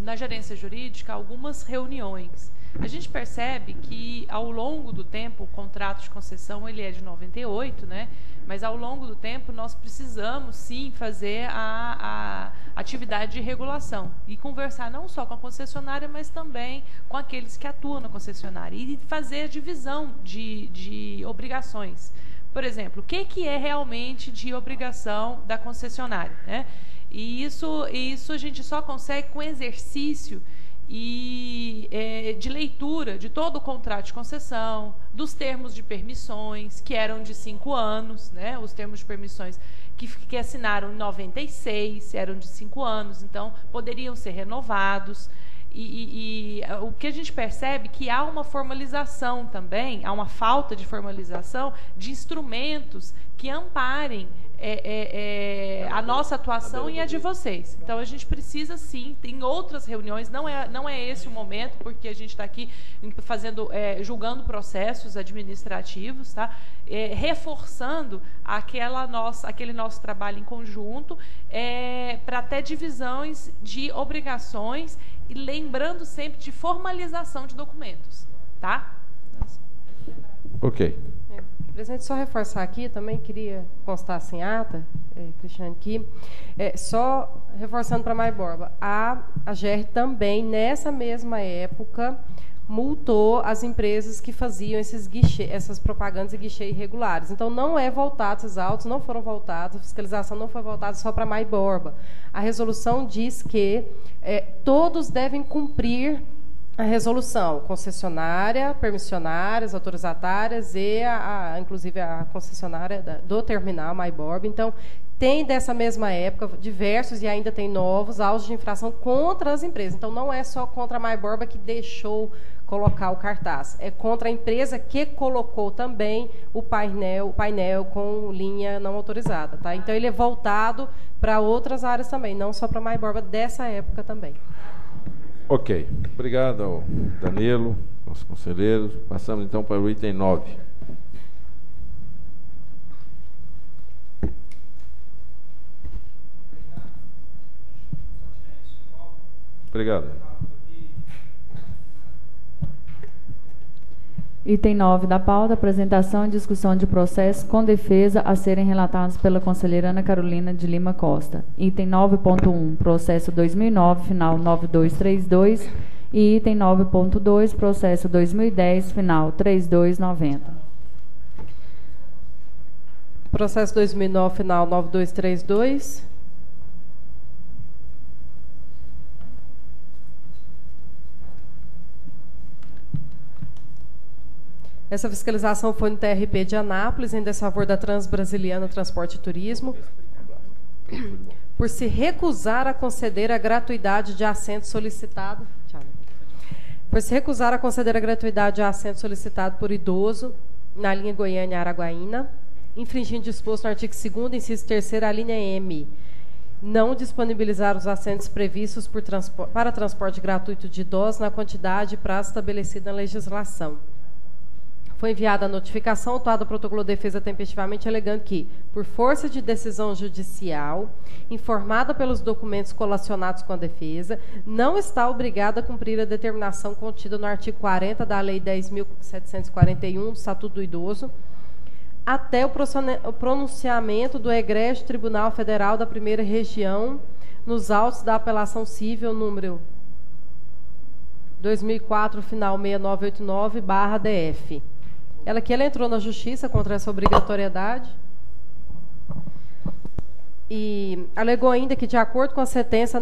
na gerência jurídica algumas reuniões. A gente percebe que, ao longo do tempo, o contrato de concessão ele é de 98, né? Mas, ao longo do tempo, nós precisamos, sim, fazer a atividade de regulação e conversar não só com a concessionária, mas também com aqueles que atuam na concessionária e fazer a divisão de obrigações. Por exemplo, o que é realmente de obrigação da concessionária, né? E isso a gente só consegue com exercício de leitura de todo o contrato de concessão, dos termos de permissões, que eram de 5 anos, né? Os termos de permissões que assinaram em 96 eram de 5 anos, então poderiam ser renovados. E o que a gente percebe é que há uma formalização também, há uma falta de formalização de instrumentos que amparem a nossa atuação e a de vocês. Então, a gente precisa, sim, em outras reuniões, não é esse o momento, porque a gente está aqui julgando processos administrativos, tá? Reforçando aquele nosso trabalho em conjunto, para até divisões de obrigações e lembrando sempre de formalização de documentos, tá? Ok. Presidente, só reforçar aqui, também queria constar em ata, Cristiane, que só reforçando para Maiborba, a GR também, nessa mesma época, multou as empresas que faziam essas propagandas e guichê irregulares. Então, não é voltado, esses autos não foram voltados, a fiscalização não foi voltada só para Maiborba. A resolução diz que todos devem cumprir a resolução, concessionária, permissionárias, autorizatárias e, inclusive, a concessionária do terminal Maiborba. Então, tem dessa mesma época diversos e ainda tem novos autos de infração contra as empresas. Então, não é só contra a Maiborba que deixou colocar o cartaz, é contra a empresa que colocou também o painel com linha não autorizada. Tá? Então, ele é voltado para outras áreas também, não só para a Maiborba dessa época também. Ok. Obrigado ao Danilo, aos conselheiros. Passamos, então, para o item 9. Obrigado. Item 9 da pauta, apresentação e discussão de processos com defesa a serem relatados pela conselheira Ana Carolina de Lima Costa. Item 9.1, processo 2009, final 9232. E item 9.2, processo 2010, final 3290. Processo 2009, final 9232. Essa fiscalização foi no TRP de Anápolis, em desfavor da Transbrasiliana Transporte e Turismo, por se recusar a conceder a gratuidade de assento solicitado. Por se recusar a conceder a gratuidade de assento solicitado por idoso na linha Goiânia-Araguaína, infringindo disposto no artigo 2º, inciso 3º, a linha M. Não disponibilizar os assentos previstos para transporte gratuito de idosos na quantidade e prazo estabelecido na legislação. Foi enviada a notificação, autuado o protocolo de defesa tempestivamente, alegando que, por força de decisão judicial, informada pelos documentos colacionados com a defesa, não está obrigada a cumprir a determinação contida no artigo 40 da Lei 10.741 do Estatuto do Idoso, até o pronunciamento do egrégio Tribunal Federal da Primeira Região, nos autos da apelação civil número 2004, final 6989/DF. Ela entrou na justiça contra essa obrigatoriedade e alegou ainda que, de acordo com a sentença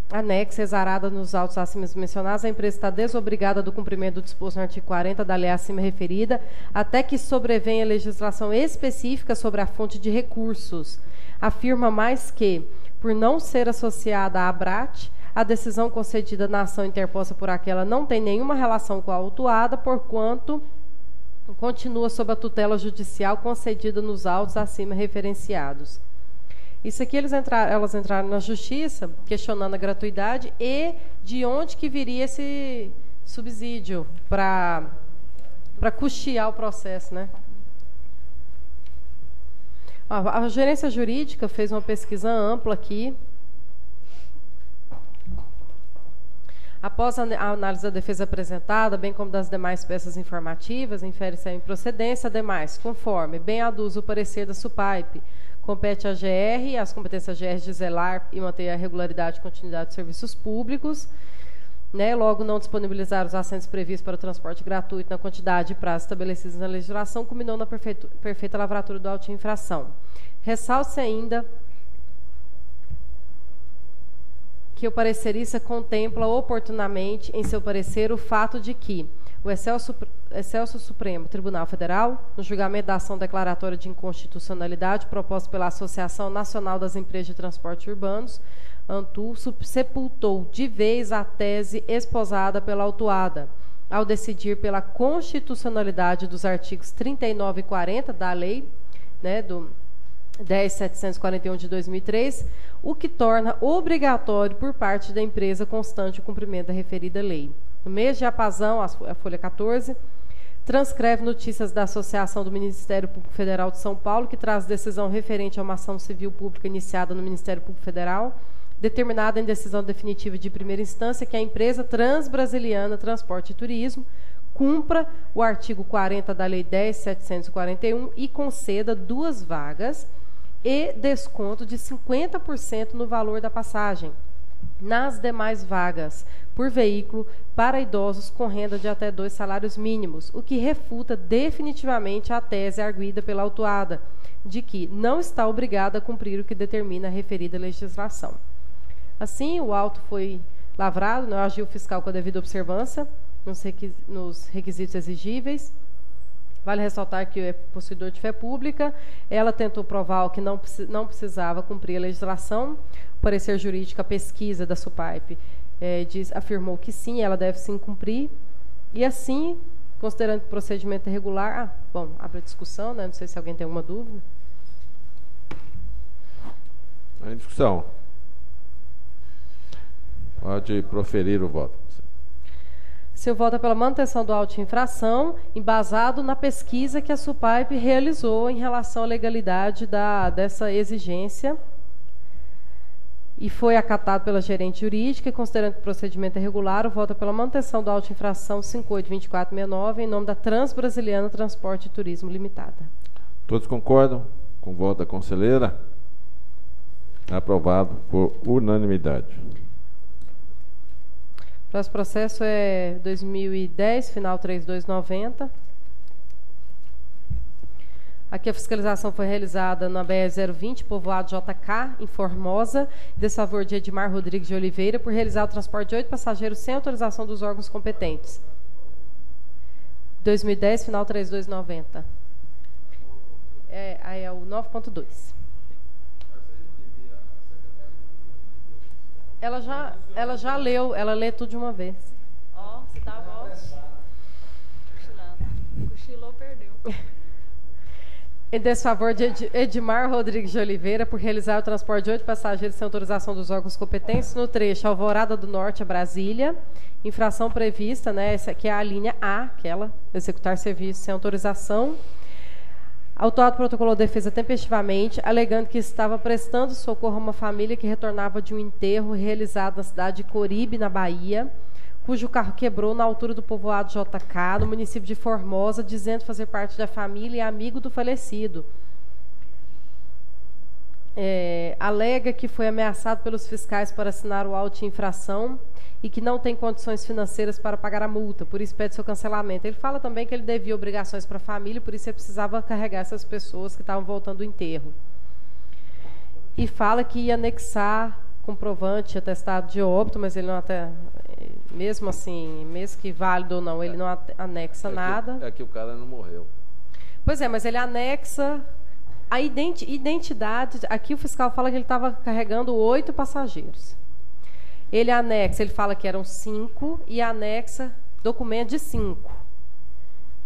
anexa exarada nos autos acima mencionados, a empresa está desobrigada do cumprimento do disposto no artigo 40 da lei acima referida, até que sobrevenha legislação específica sobre a fonte de recursos. Afirma mais que, por não ser associada à ABRAT, a decisão concedida na ação interposta por aquela não tem nenhuma relação com a autuada, porquanto continua sob a tutela judicial concedida nos autos acima referenciados. Isso aqui elas entraram na justiça questionando a gratuidade e de onde que viria esse subsídio para custear o processo, né? A gerência jurídica fez uma pesquisa ampla aqui. Após a análise da defesa apresentada, bem como das demais peças informativas, infere-se a improcedência, ademais, conforme bem aduz o parecer da SUPAIP, compete à GR, as competências GR de zelar e manter a regularidade e continuidade dos serviços públicos, né? Logo, não disponibilizar os assentos previstos para o transporte gratuito na quantidade e prazo estabelecidos na legislação, culminou na perfeita lavratura do auto de infração. Ressalta-se ainda que o parecerista contempla oportunamente em seu parecer o fato de que o Excelso Supremo Tribunal Federal, no julgamento da ação declaratória de inconstitucionalidade proposta pela Associação Nacional das Empresas de Transporte Urbanos, ANTU, sepultou de vez a tese esposada pela autuada, ao decidir pela constitucionalidade dos artigos 39 e 40 da lei, né, do 10.741 de 2003, o que torna obrigatório por parte da empresa constante o cumprimento da referida lei. No mês de apazão, a folha 14, transcreve notícias da Associação do Ministério Público Federal de São Paulo, que traz decisão referente a uma ação civil pública iniciada no Ministério Público Federal, determinada em decisão definitiva de primeira instância que a empresa Transbrasiliana Transporte e Turismo cumpra o artigo 40 da Lei 10.741 e conceda 2 vagas e desconto de 50% no valor da passagem nas demais vagas por veículo para idosos com renda de até 2 salários mínimos, o que refuta definitivamente a tese arguida pela autuada de que não está obrigada a cumprir o que determina a referida legislação. Assim, o auto foi lavrado, não agiu o fiscal com a devida observância nos requisitos exigíveis. Vale ressaltar que é possuidor de fé pública. Ela tentou provar que não precisava cumprir a legislação. O parecer jurídico, a pesquisa da SUPAIP afirmou que sim, ela deve sim cumprir. E assim, considerando que o procedimento é regular... bom, abre a discussão, né? Não sei se alguém tem alguma dúvida. Em discussão. Pode proferir o voto. Seu voto é pela manutenção do auto de infração, embasado na pesquisa que a SUPAIP realizou em relação à legalidade dessa exigência. e foi acatado pela gerente jurídica, e considerando que o procedimento é regular, o voto é pela manutenção do auto de infração 582469 em nome da Transbrasiliana Transporte e Turismo Limitada. Todos concordam com o voto da conselheira? Aprovado por unanimidade. O próximo processo é 2010, final 3290. Aqui a fiscalização foi realizada na BR-020, povoado JK, em Formosa, desfavor de Edmar Rodrigues de Oliveira, por realizar o transporte de 8 passageiros sem autorização dos órgãos competentes. 2010, final 3290. Aí é o 9.2. Ela já leu, ela lê tudo de uma vez. Ó, você estava cochilando. Cochilou, perdeu. Em desfavor de Edmar Rodrigues de Oliveira, por realizar o transporte de 8 passageiros sem autorização dos órgãos competentes no trecho Alvorada do Norte a Brasília. Infração prevista, né? Essa aqui é a linha A, aquela, executar serviço sem autorização. Autuado protocolou defesa tempestivamente, alegando que estava prestando socorro a uma família que retornava de um enterro realizado na cidade de Coribe, na Bahia, cujo carro quebrou na altura do povoado JK, no município de Formosa, dizendo fazer parte da família e amigo do falecido. Alega que foi ameaçado pelos fiscais para assinar o auto de infração e que não tem condições financeiras para pagar a multa, por isso pede seu cancelamento. Ele fala também que ele devia obrigações para a família, por isso ele precisava carregar essas pessoas que estavam voltando do enterro. E fala que ia anexar comprovante, atestado de óbito, mas ele não mesmo assim, mesmo que válido ou não, ele não anexa nada. É que o cara não morreu. Pois é, mas ele anexa a identidade. Aqui o fiscal fala que ele estava carregando 8 passageiros. Ele anexa, ele fala que eram 5 e anexa documento de 5.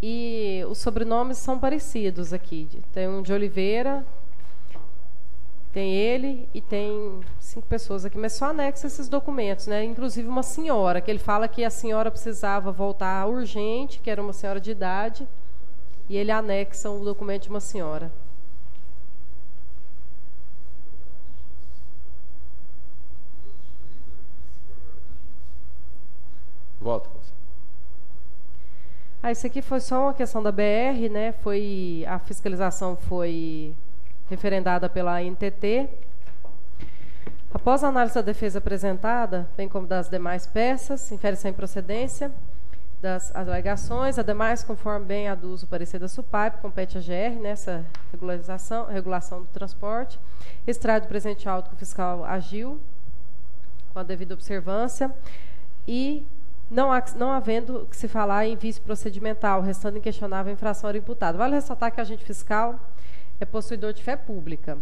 E os sobrenomes são parecidos aqui. Tem um de Oliveira, tem ele e tem 5 pessoas aqui, mas só anexa esses documentos, né? Inclusive uma senhora, que ele fala que a senhora precisava voltar urgente, que era uma senhora de idade, e ele anexa o documento de uma senhora. Voto. Isso aqui foi só uma questão da BR, né? A fiscalização foi referendada pela NTT. Após a análise da defesa apresentada, bem como das demais peças, infere-se a improcedência das alegações, ademais, conforme bem aduz o parecer da SUPAIP, compete à GR nessa regulação do transporte, extrai do presente auto que o fiscal agiu com a devida observância e não havendo que se falar em vício procedimental, restando inquestionável a infração era imputada. Vale ressaltar que o agente fiscal é possuidor de fé pública.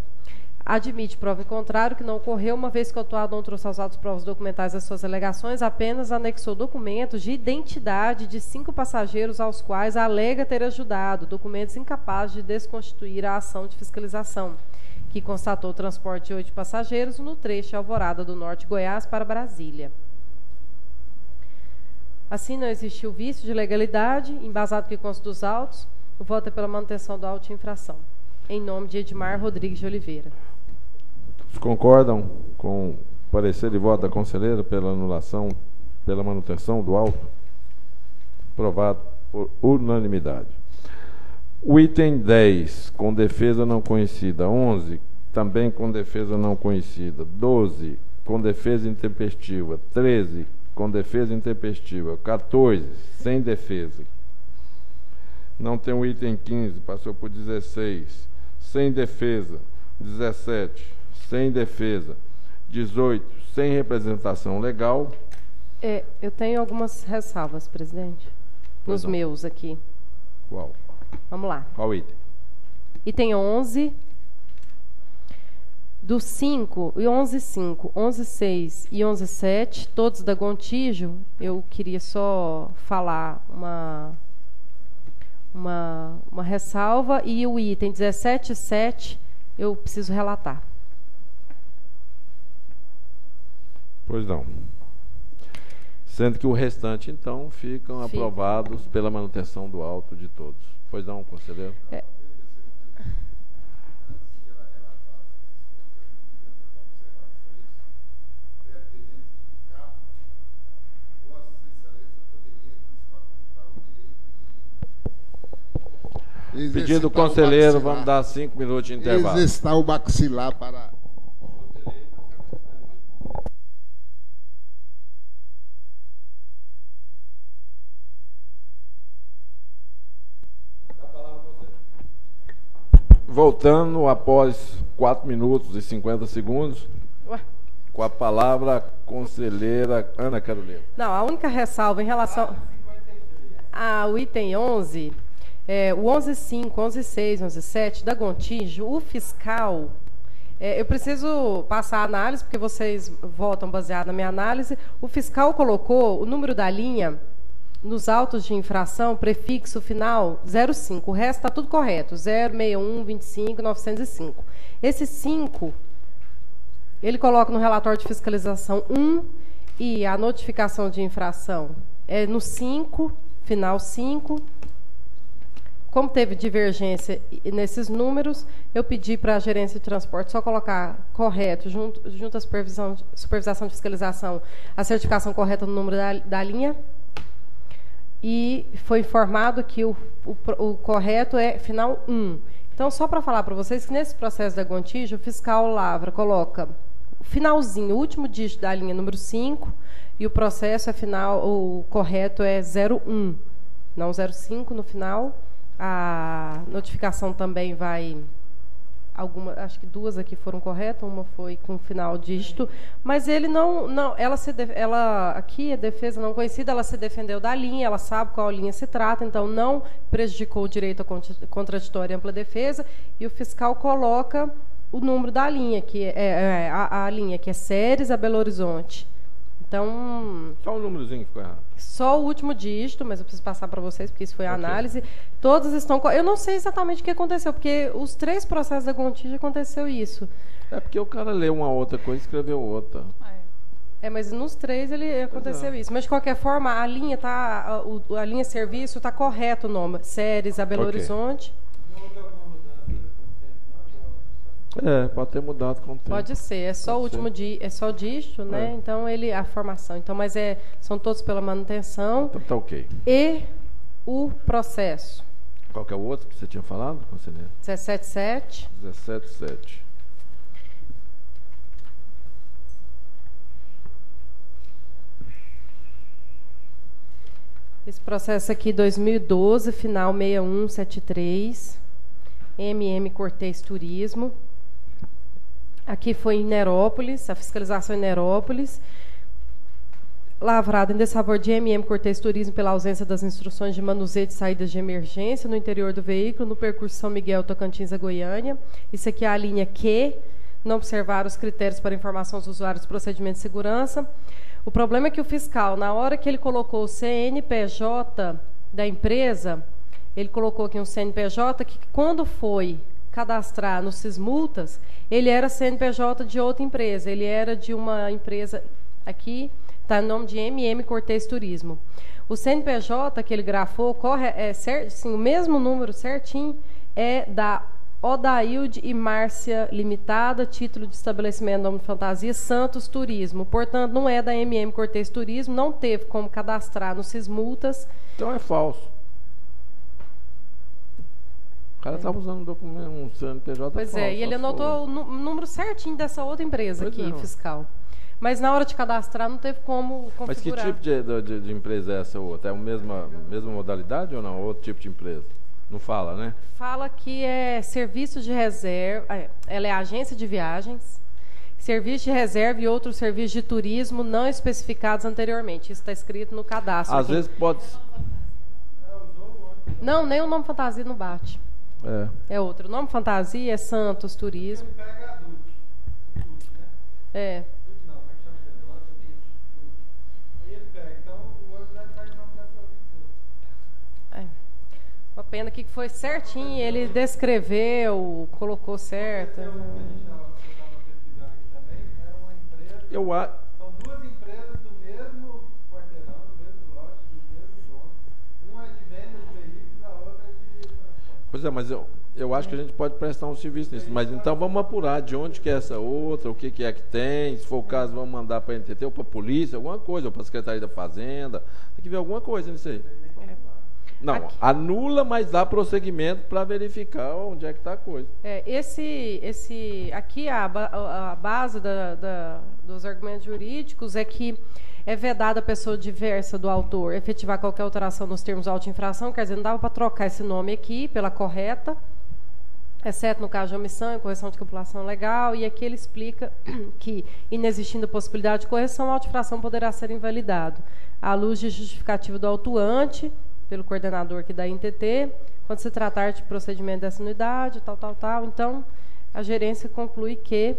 Admite prova em contrário que não ocorreu, uma vez que o autuado não trouxe aos autos provas documentais das suas alegações, apenas anexou documentos de identidade de 5 passageiros aos quais alega ter ajudado, documentos incapazes de desconstituir a ação de fiscalização, que constatou o transporte de 8 passageiros no trecho Alvorada do Norte, Goiás, para Brasília. Assim, não existiu vício de legalidade, embasado que consta dos autos, o voto é pela manutenção do auto de infração. Em nome de Edmar Rodrigues de Oliveira. Todos concordam com o parecer de voto da conselheira pela anulação, pela manutenção do auto? Aprovado por unanimidade. O item 10, com defesa não conhecida. 11, também com defesa não conhecida. 12, com defesa intempestiva. 13, com defesa intempestiva. 14, sem defesa. Não tem o item 15, passou por 16, sem defesa. 17, sem defesa. 18, sem representação legal. Eu tenho algumas ressalvas, presidente, nos meus aqui. Qual? Vamos lá. Qual item? Item 11, do 5, e 11.5, 11.6 e 11.7, todos da Gontijo, eu queria só falar uma ressalva, e o item 17.7 eu preciso relatar. Pois não. Sendo que o restante, então, ficam aprovados pela manutenção do auto de todos. Pois não, conselheiro? Pedido do conselheiro, vamos dar 5 minutos de intervalo. Exercitar o maxilar para... Voltando após 4 minutos e 50 segundos, com a palavra a conselheira Ana Carolina. Não, a única ressalva em relação ao item 11, o 11.5, 11.6, 11.7 da Gontijo, o fiscal, eu preciso passar a análise, porque vocês votam baseado na minha análise, o fiscal colocou o número da linha nos autos de infração, prefixo final 05, o resto está tudo correto, 061, 25, 905. Esse 5, ele coloca no relatório de fiscalização 1 e a notificação de infração é no 5, final 5. Como teve divergência nesses números, eu pedi para a gerência de transporte só colocar correto, junto à supervisação de fiscalização, a certificação correta no número da linha. E foi informado que o correto é final 1. Então, só para falar para vocês que nesse processo da Gontijo, o fiscal Lavra coloca o finalzinho, o último dígito da linha número 5, e o processo é final, o correto é 01, não 05 no final. A notificação também vai... acho que 2 aqui foram corretas, uma foi com final dígito, mas ele ela aqui a defesa não conhecida, ela se defendeu da linha, ela sabe qual linha se trata, então não prejudicou o direito à contraditória e ampla defesa, e o fiscal coloca o número da linha, que é a linha que é Ceres a Belo Horizonte. Então, só o númerozinho que ficou errado. Só o último dígito, mas eu preciso passar para vocês, porque isso foi a análise. Todas estão... Eu não sei exatamente o que aconteceu, porque os 3 processos da Gontijo aconteceu isso. É porque o cara leu uma outra coisa e escreveu outra. Mas nos 3 aconteceu isso. Mas, de qualquer forma, a linha a linha serviço está correto o nome. Ceres a Belo Horizonte. Pode ter mudado com o tempo. Pode ser, é só o último é só o dígito, né? Então a formação. Então, mas são todos pela manutenção. Então tá ok. E o processo. Qual que é o outro que você tinha falado, conselheiro? 17.7. 17.7. Esse processo aqui, 2012, final 6173, Cortês Turismo. Aqui foi em Nerópolis, a fiscalização em Nerópolis, lavrado em desfavor de Cortês Turismo pela ausência das instruções de manuseio de saídas de emergência no interior do veículo, no percurso São Miguel, Tocantins a Goiânia. Isso aqui é a linha Q, não observaram os critérios para informação aos usuários do procedimento de segurança. O problema é que o fiscal, na hora que ele colocou o CNPJ da empresa, ele colocou aqui um CNPJ que, quando foi cadastrar no Sismultas, ele era CNPJ de outra empresa. Ele era de uma empresa, aqui está no nome de Cortês Turismo. O CNPJ que ele grafou, sim, o mesmo número certinho, é da Odailde e Márcia Limitada, título de estabelecimento, nome de fantasia, Santos Turismo. Portanto, não é da Cortês Turismo, não teve como cadastrar no Sismultas. Então é falso. O cara estava usando um documento, um CNPJ Pois falso, e ele anotou o número certinho dessa outra empresa aqui, fiscal. Mas na hora de cadastrar não teve como configurar. Mas que tipo de empresa é essa outra? É a mesma modalidade ou não? Outro tipo de empresa? Não fala, né? Fala que é serviço de reserva, ela é agência de viagens, serviço de reserva e outros serviços de turismo não especificados anteriormente. Isso está escrito no cadastro. Às vezes pode... Não, nem o nome fantasia não bate. É outro. O nome fantasia é Santos Turismo. Uma pena que foi certinho, ele descreveu, colocou certo. São 2 empresas do mesmo quarteirão, do mesmo lote, do mesmo dono. Uma é de venda de veículos, a outra é de transporte. Pois é, mas eu acho que a gente pode prestar um serviço nisso. Mas então vamos apurar de onde que é essa outra, o que é que tem. Se for o caso, vamos mandar para a NTT ou para a polícia, alguma coisa, ou para a Secretaria da Fazenda. Tem que ver alguma coisa nisso aí. Não, Aqui. anula, mas dá prosseguimento para verificar onde é que está a coisa. Aqui a base dos argumentos jurídicos é que é vedada a pessoa diversa do autor efetivar qualquer alteração nos termos de auto-infração, quer dizer, não dava para trocar esse nome aqui pela correta, exceto no caso de omissão e correção de calculação legal, e aqui ele explica que, inexistindo a possibilidade de correção, a auto-infração poderá ser invalidado, à luz de justificativa do autuante, pelo coordenador aqui da INTT, quando se tratar de procedimento dessa unidade, tal. Então, a gerência conclui que,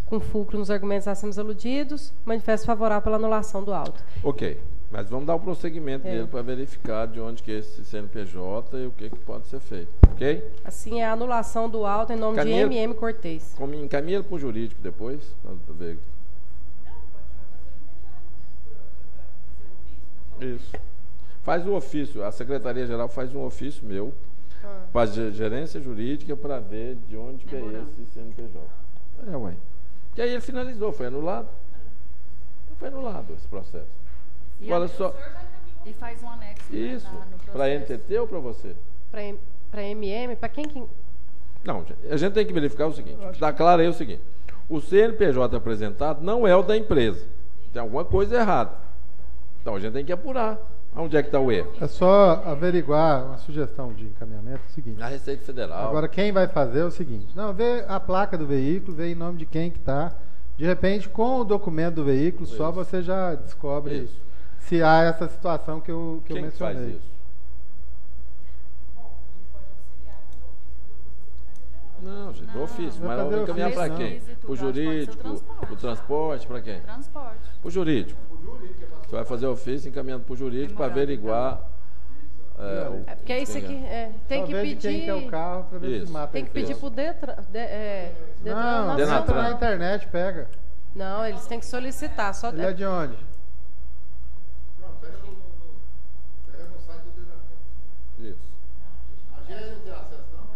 com fulcro nos argumentos acima aludidos, manifesto favorável pela anulação do auto. Ok, mas vamos dar o prosseguimento dele para verificar de onde que é esse CNPJ e o que pode ser feito, ok? Assim, é a anulação do auto em nome de MM Cortez. Encaminha ele para o jurídico depois, para ver. Isso. Faz o ofício, a Secretaria-Geral faz um ofício meu para a gerência jurídica para ver de onde que é esse CNPJ. Ué. E aí ele finalizou, foi anulado. Não foi anulado esse processo. E agora só. E faz um anexo. Isso. Para a NTT ou para você? Para MM, para quem que... Não, a gente tem que verificar o seguinte. Está claro aí o seguinte. O CNPJ apresentado não é o da empresa. Tem alguma coisa errada. Então a gente tem que apurar. Onde é que está o erro? É só averiguar, uma sugestão de encaminhamento, é o seguinte. Na Receita Federal. Agora, quem vai fazer é o seguinte. Não, vê a placa do veículo, vê em nome de quem que está. De repente, com o documento do veículo, só você já descobre se há essa situação que eu mencionei. Quem faz isso? Não, gente, do ofício. Mas vamos encaminhar para quem? Para o jurídico, para o transporte, para quem? Transporte. Para o jurídico. Você vai fazer ofício encaminhando para o jurídico para averiguar. Porque é isso aqui. Tem que pedir. Quem que é o carro para ver se mata. Tem que pedir para o Detran. Não, Detran na internet pega. Não, eles têm que solicitar. Só Ele é de onde? Não, pega no site do Detran. Isso. A GR não tem acesso, não?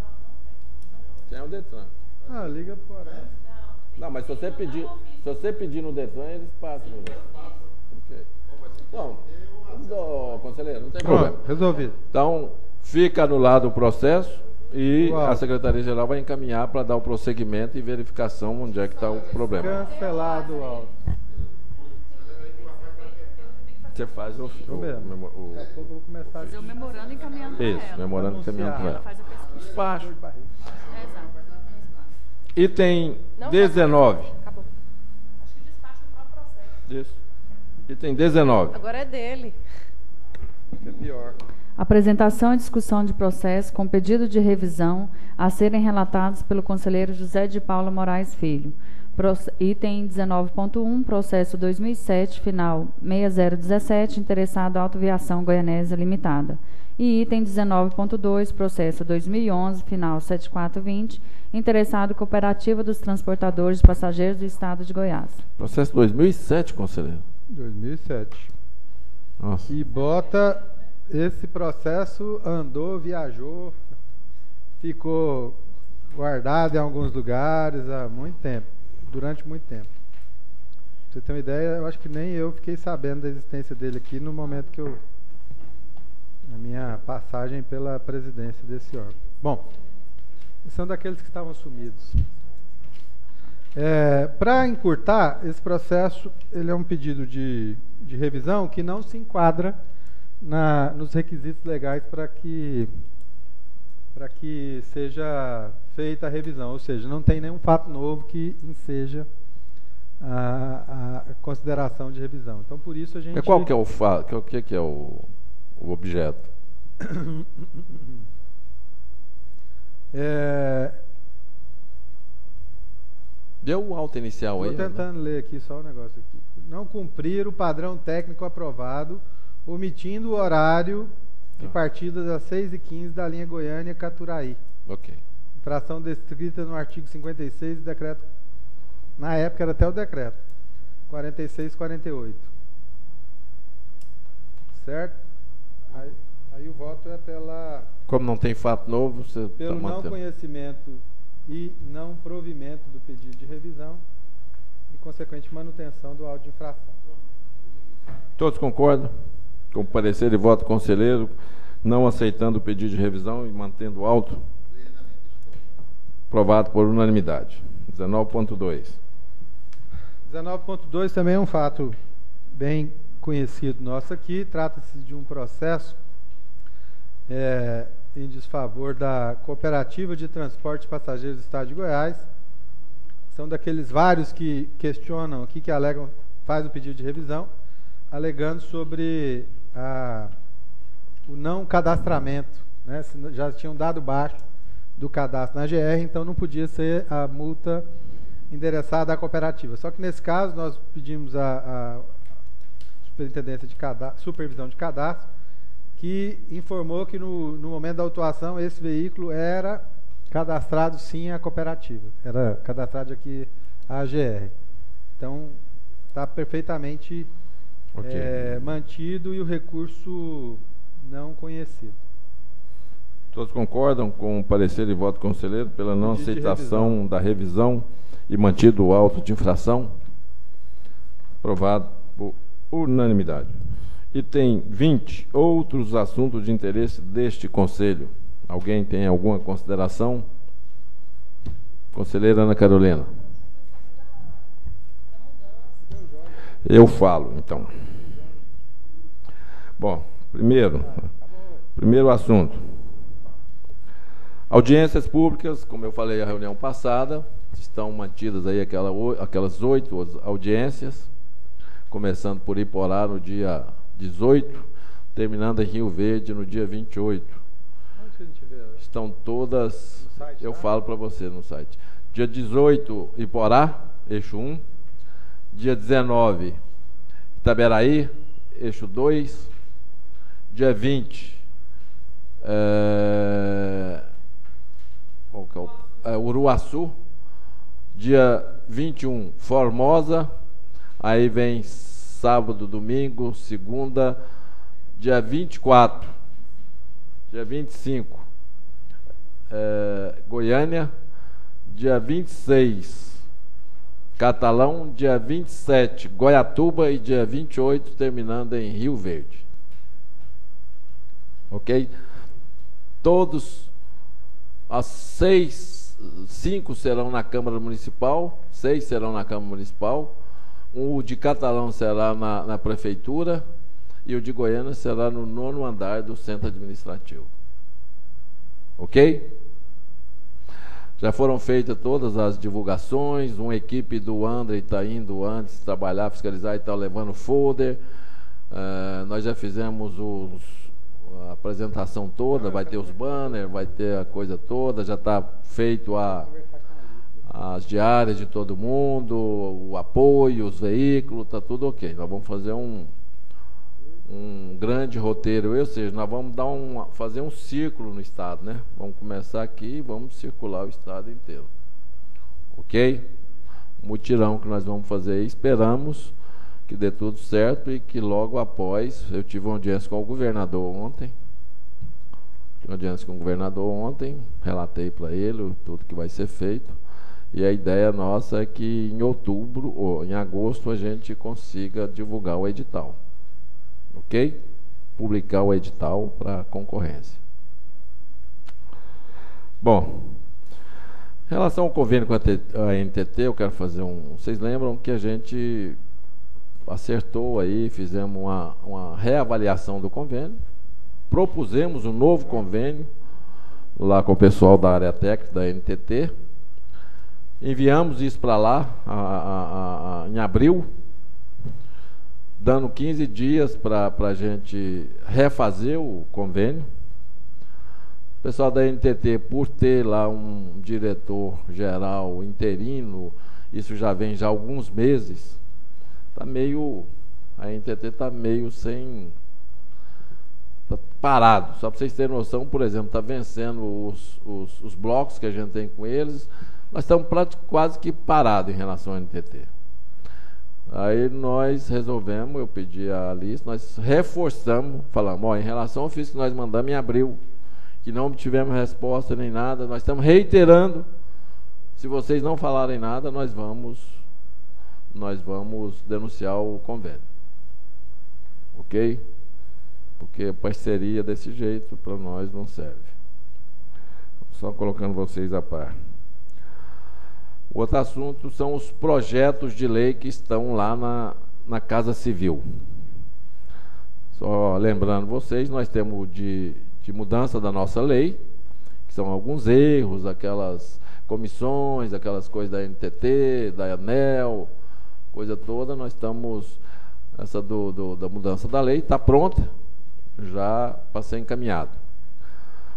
Tem o Detran. Ah, liga por aí. Não, mas se você pedir no Detran, eles passam. Ok. Não, conselheiro, não tem problema. Resolvido. Então, fica anulado o processo e a Secretaria-Geral vai encaminhar para dar o prosseguimento e verificação onde é que está o problema. Cancelado o auto. Você faz o Daqui a pouco eu vou começar a fazer o memorando encaminhando para ela. Isso, memorando encaminhando para ela. Faz a pesquisa. Despacho. Exato. Item 19. Acabou. Acho que despacha o próprio processo. Isso. Item 19. Agora é dele. É pior. Apresentação e discussão de processo com pedido de revisão a serem relatados pelo conselheiro José de Paula Moraes Filho. Item 19.1, processo 2007, final 6017, interessado Autoviação Goianésia Limitada. E item 19.2, processo 2011, final 7420, interessado Cooperativa dos Transportadores de Passageiros do Estado de Goiás. Processo 2007, conselheiro. 2007. Nossa. E bota esse processo, andou, viajou, ficou guardado em alguns lugares há muito tempo, durante muito tempo. Pra você ter uma ideia, eu acho que nem eu fiquei sabendo da existência dele aqui no momento que na minha passagem pela presidência desse órgão. Bom, são daqueles que estavam sumidos. Para encurtar, esse processo ele é um pedido de revisão que não se enquadra nos requisitos legais para que seja feita a revisão, ou seja, não tem nenhum fato novo que enseja a consideração de revisão. Então, por isso a gente... Mas qual que é o fato? O que é o objeto? Deu o alto inicial aí? Estou tentando ler aqui só um negócio aqui. Não cumprir o padrão técnico aprovado, omitindo o horário de partida das 6h15 da linha Goiânia-Caturaí. Ok. Infração descrita no artigo 56 do decreto, na época era até o decreto, 46/48. Certo? Aí o voto é pela... Como não tem fato novo, você pelo tá não conhecimento e não provimento do pedido de revisão e, consequente, manutenção do auto de infração. Todos concordam com o parecer de voto do conselheiro? Não aceitando o pedido de revisão e mantendo alto. Aprovado por unanimidade. 19.2. 19.2 também é um fato bem conhecido nosso aqui. Trata-se de um processo em desfavor da Cooperativa de Transporte de Passageiros do Estado de Goiás. São daqueles vários que questionam aqui, que alegam, faz o pedido de revisão, alegando sobre o não cadastramento, né? Já tinham dado baixo do cadastro na GR, então não podia ser a multa endereçada à cooperativa. Só que nesse caso nós pedimos a Superintendência de Supervisão de Cadastro, que informou que no momento da autuação esse veículo era cadastrado sim à cooperativa, era cadastrado aqui à AGR. Então está perfeitamente mantido e o recurso não conhecido. Todos concordam com o parecer e voto do conselheiro pela não aceitação da revisão e mantido o auto de infração? Aprovado por unanimidade. Item 20. Outros assuntos de interesse deste conselho. Alguém tem alguma consideração? Conselheira Ana Carolina. Eu falo, então. Bom, primeiro assunto. Audiências públicas, como eu falei na reunião passada, estão mantidas aí aquelas 8 audiências, começando por Iporá no dia 18, terminando em Rio Verde no dia 28. Onde que a gente vê? Estão todas, No site, eu tá? falo para você no site. Dia 18, Iporá, eixo 1. Dia 19, Itaberaí, eixo 2. Dia 20, Uruaçu. Dia 21, Formosa. Aí vem sábado, domingo, segunda. Dia 24, dia 25, Goiânia. Dia 26, Catalão. Dia 27, Goiatuba. E dia 28, terminando em Rio Verde. Ok? Todos, as 5 serão na Câmara Municipal, 6 serão na Câmara Municipal, o de Catalão será na Prefeitura e o de Goiânia será no 9º andar do Centro Administrativo. Ok? Já foram feitas todas as divulgações, uma equipe do André está indo antes trabalhar, fiscalizar e está levando folder. Nós já fizemos a apresentação toda, vai ter os banners, vai ter a coisa toda, já está feito as diárias de todo mundo, o apoio, os veículos, está tudo ok. Nós vamos fazer um grande roteiro, ou seja, nós vamos fazer um círculo no estado, né? Vamos começar aqui e vamos circular o estado inteiro. Ok? Mutirão que nós vamos fazer aí, esperamos que dê tudo certo e que logo após, eu tive uma audiência com o governador ontem, relatei para ele tudo que vai ser feito, e a ideia nossa é que em outubro ou em agosto a gente consiga divulgar o edital, ok? Publicar o edital para concorrência. Bom, em relação ao convênio com a NTT, eu quero fazer vocês lembram que a gente acertou aí, fizemos uma reavaliação do convênio, propusemos um novo convênio lá com o pessoal da área técnica da NTT, enviamos isso para lá em abril, dando 15 dias para a gente refazer o convênio. O pessoal da NTT, por ter lá um diretor geral interino, isso já vem já há alguns meses, a NTT está meio tá parado. Só para vocês terem noção, por exemplo, está vencendo os blocos que a gente tem com eles, nós estamos quase que parados em relação à NTT. Aí nós resolvemos, eu pedi a Alice, nós reforçamos, falamos, em relação ao ofício que nós mandamos em abril, que não obtivemos resposta nem nada, nós estamos reiterando, se vocês não falarem nada, nós vamos denunciar o convênio. Ok? porque parceria desse jeito para nós não serve. Só colocando vocês a par. O outro assunto são os projetos de lei que estão lá na Casa Civil. Só lembrando vocês, nós temos de mudança da nossa lei, que são alguns erros, aquelas comissões, aquelas coisas da NTT, da ANEL, coisa toda. Nós estamos, essa da mudança da lei está pronta, já para ser encaminhado.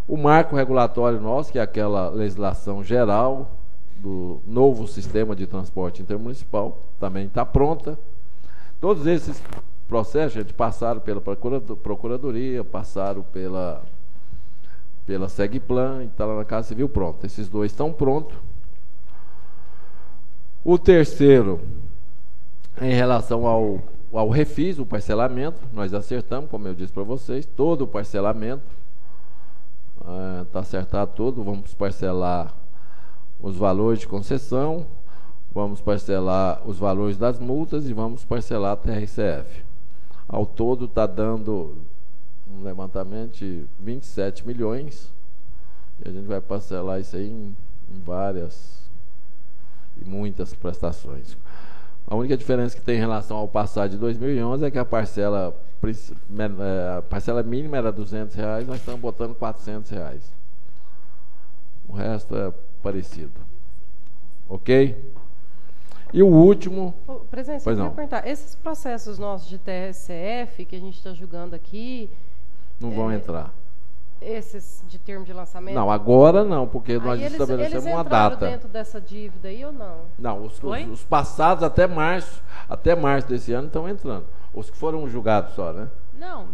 O marco regulatório nosso, que é aquela legislação geral do novo sistema de transporte intermunicipal, também está pronta. Todos esses processos, gente, passaram pela Procuradoria, passaram pela Segplan, e está lá na Casa Civil pronto. Esses dois estão prontos. O terceiro, em relação ao refis, o parcelamento, nós acertamos, como eu disse para vocês, todo o parcelamento, está acertado todo. Vamos parcelar os valores de concessão, vamos parcelar os valores das multas e vamos parcelar a TRCF. Ao todo está dando um levantamento de 27 milhões e a gente vai parcelar isso aí em várias e muitas prestações. A única diferença que tem em relação ao passado de 2011 é que a parcela mínima era R$200, nós estamos botando R$400. O resto é parecido. Ok? E o último... Presidente, eu queria perguntar, esses processos nossos de TRCF que a gente está julgando aqui... Não vão entrar. Esses de termo de lançamento? Não, agora não, porque nós estabelecemos uma data. Eles entraram dentro dessa dívida aí ou não? Não, os passados até março desse ano estão entrando. Os que foram julgados só, né? Não,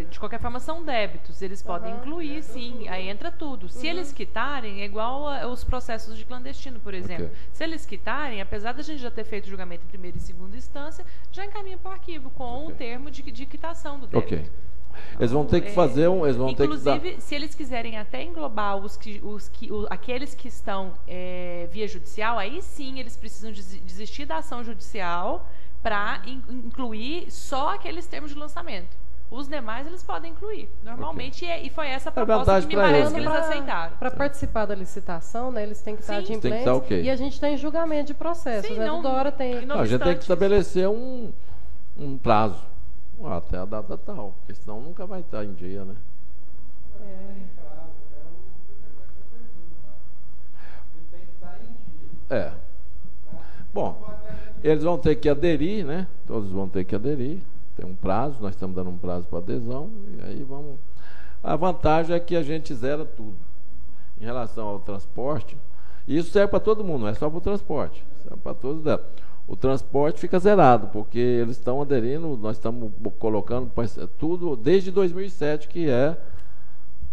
de qualquer forma são débitos, eles podem incluir, sim, aí entra tudo. Se eles quitarem, é igual os processos de clandestino, por exemplo. Okay. Se eles quitarem, apesar da gente já ter feito o julgamento em primeira e segunda instância, já encaminha para o arquivo com o termo de quitação do débito. Ok. Eles vão ter que fazer eles vão inclusive, ter que dar... se eles quiserem até englobar aqueles que estão via judicial, aí sim eles precisam desistir da ação judicial para incluir só aqueles termos de lançamento. Os demais eles podem incluir, normalmente, e foi essa a proposta que me parece que eles aceitaram. Para participar da licitação, né, eles têm que estar de implência, okay. E a gente está em julgamento de processos, né? Toda hora tem... Não, a gente tem que estabelecer um prazo, até a data tal, porque senão nunca vai estar em dia, né? Bom, eles vão ter que aderir, né? Todos vão ter que aderir. Tem um prazo, nós estamos dando um prazo para adesão. E aí vamos. A vantagem é que a gente zera tudo. Em relação ao transporte, e isso serve para todo mundo, não é só para o transporte, serve para todos dela. O transporte fica zerado, porque eles estão aderindo, nós estamos colocando tudo desde 2007, que é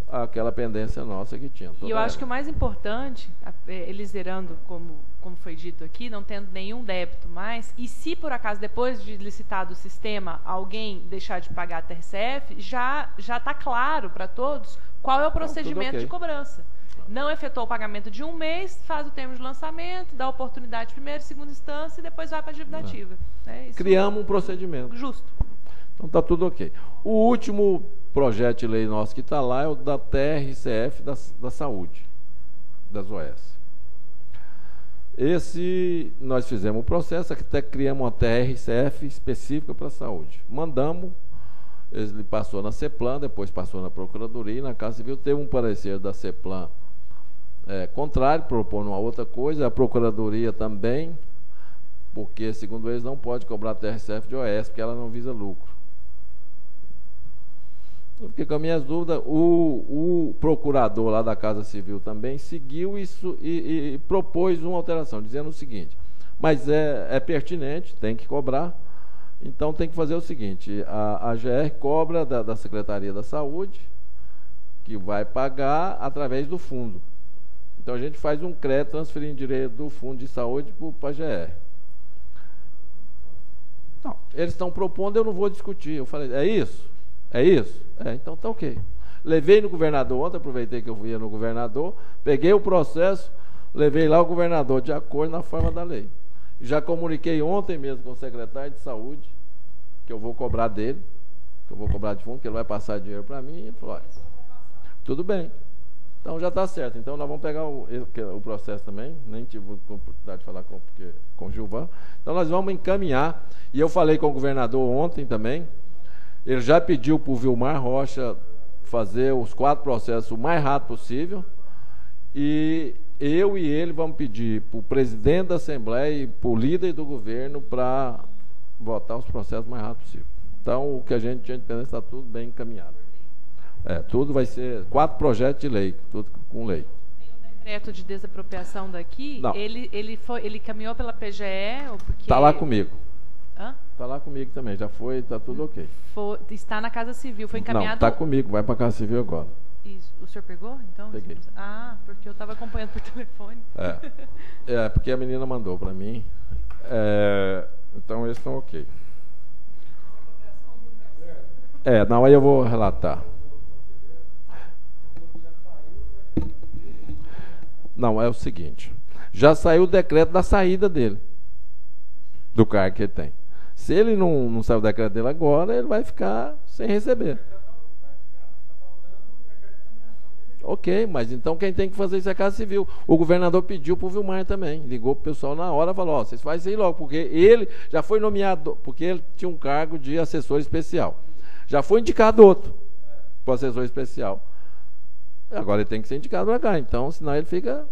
aquela pendência nossa que tinha. E eu acho que o mais importante, eles zerando, como foi dito aqui, não tendo nenhum débito mais, e se por acaso depois de licitado o sistema alguém deixar de pagar a TRCF, já está claro para todos qual é o procedimento de cobrança. Não efetuou o pagamento de um mês, faz o termo de lançamento, dá oportunidade de primeira e segunda instância e depois vai para a dívida ativa. Criamos um procedimento. Justo. Então está tudo ok. O último projeto de lei nosso que está lá é o da TRCF da saúde, das OS. Esse, nós fizemos o processo, até criamos uma TRCF específica para a saúde. Mandamos, ele passou na CEPLAN, depois passou na Procuradoria, e na Casa Civil teve um parecer da CEPLAN contrário, propondo uma outra coisa, a Procuradoria também, porque, segundo eles, não pode cobrar TRCF de OS, porque ela não visa lucro. Eu fiquei com as minhas dúvidas. O procurador lá da Casa Civil também seguiu isso e propôs uma alteração, dizendo o seguinte: mas é pertinente, tem que cobrar, então tem que fazer o seguinte: a AGR cobra da Secretaria da Saúde, que vai pagar através do fundo. Então a gente faz um crédito transferindo direito do Fundo de Saúde para a GR. Não, eles estão propondo, eu não vou discutir. Eu falei, é isso? É isso? Então tá ok. Levei no governador ontem, aproveitei que eu ia no governador, peguei o processo, levei lá o governador de acordo na forma da lei. Já comuniquei ontem mesmo com o secretário de Saúde, que eu vou cobrar dele, que eu vou cobrar de fundo, que ele vai passar dinheiro para mim. Ele falou, olha, tudo bem. Então já está certo. Então nós vamos pegar o processo também. Nem tive oportunidade de falar com o Gilvan. Então nós vamos encaminhar. E eu falei com o governador ontem também. Ele já pediu para o Vilmar Rocha fazer os 4 processos o mais rápido possível. E eu e ele vamos pedir para o presidente da Assembleia e para o líder do governo para votar os processos o mais rápido possível. Então o que a gente tinha de pensar está tudo bem encaminhado. Tudo vai ser 4 projetos de lei, tudo com lei. Tem um decreto de desapropriação daqui? Não. Ele caminhou pela PGE? Ou porque... Está lá comigo. Hã? Está lá comigo também, já foi, está tudo ok. Está na Casa Civil, foi encaminhado... Não, está comigo, vai para a Casa Civil agora. Isso. O senhor pegou, então? Peguei. Porque eu estava acompanhando por telefone. Porque a menina mandou para mim. Então eles estão ok. Não, aí eu vou relatar. Não, é o seguinte. Já saiu o decreto da saída dele. Do cargo que ele tem. Se ele não sair o decreto dele agora, ele vai ficar sem receber. Ok, mas então quem tem que fazer isso é a Casa Civil. O governador pediu para o Vilmar também. Ligou para o pessoal na hora e falou, vocês fazem isso aí logo, porque ele já foi nomeado, porque ele tinha um cargo de assessor especial. Já foi indicado outro para o assessor especial. Agora ele tem que ser indicado para cá, então, senão ele fica...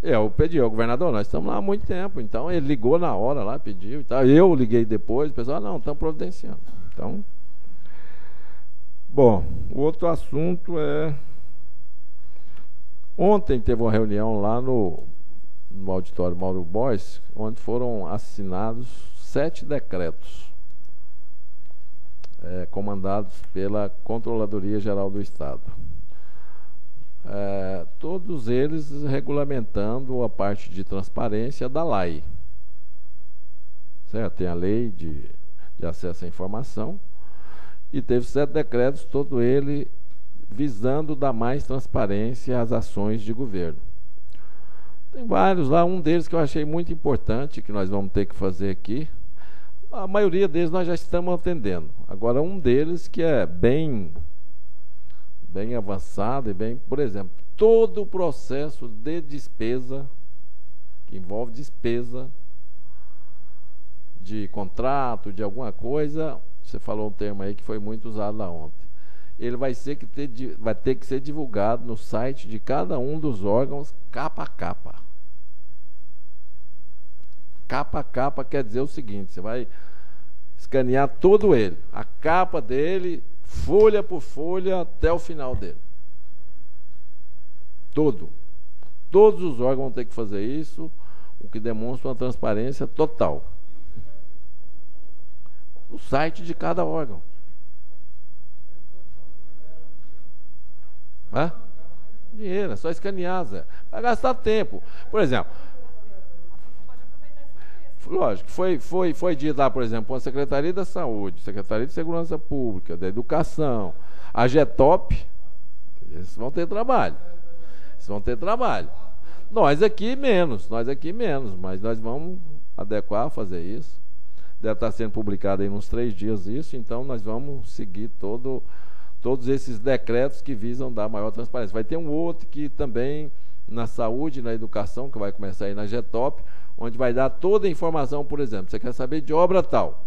Eu pedi ao governador, nós estamos lá há muito tempo, então ele ligou na hora lá, pediu e tal. Eu liguei depois, o pessoal, não, estão providenciando. Então... Bom, o outro assunto é... Ontem teve uma reunião lá no auditório Mauro Borges, onde foram assinados 7 decretos comandados pela Controladoria Geral do Estado. Todos eles regulamentando a parte de transparência da lei. Certo? Tem a lei de acesso à informação. E teve 7 decretos, todo ele visando dar mais transparência às ações de governo. Tem vários lá, um deles que eu achei muito importante, que nós vamos ter que fazer aqui. A maioria deles nós já estamos atendendo. Agora, um deles que é bem avançado e bem, por exemplo, todo o processo de despesa, que envolve despesa de contrato, de alguma coisa... Você falou um termo aí que foi muito usado lá ontem. Ele vai ter que ser divulgado no site de cada um dos órgãos capa a capa. Capa a capa quer dizer o seguinte, você vai escanear todo ele, a capa dele, folha por folha, até o final dele. Todos os órgãos vão ter que fazer isso, o que demonstra uma transparência total. O site de cada órgão. Dinheiro, é só escanear, Zé. Vai gastar tempo. Por exemplo, lógico, foi dito lá, por exemplo, a Secretaria da Saúde, Secretaria de Segurança Pública, da Educação, a GETOP, eles vão ter trabalho. Nós aqui menos, mas nós vamos adequar, fazer isso. Deve estar sendo publicado aí nos 3 dias isso, então nós vamos seguir todos esses decretos que visam dar maior transparência. Vai ter um outro que também na saúde, na educação, que vai começar aí na GETOP, onde vai dar toda a informação, por exemplo, você quer saber de obra tal,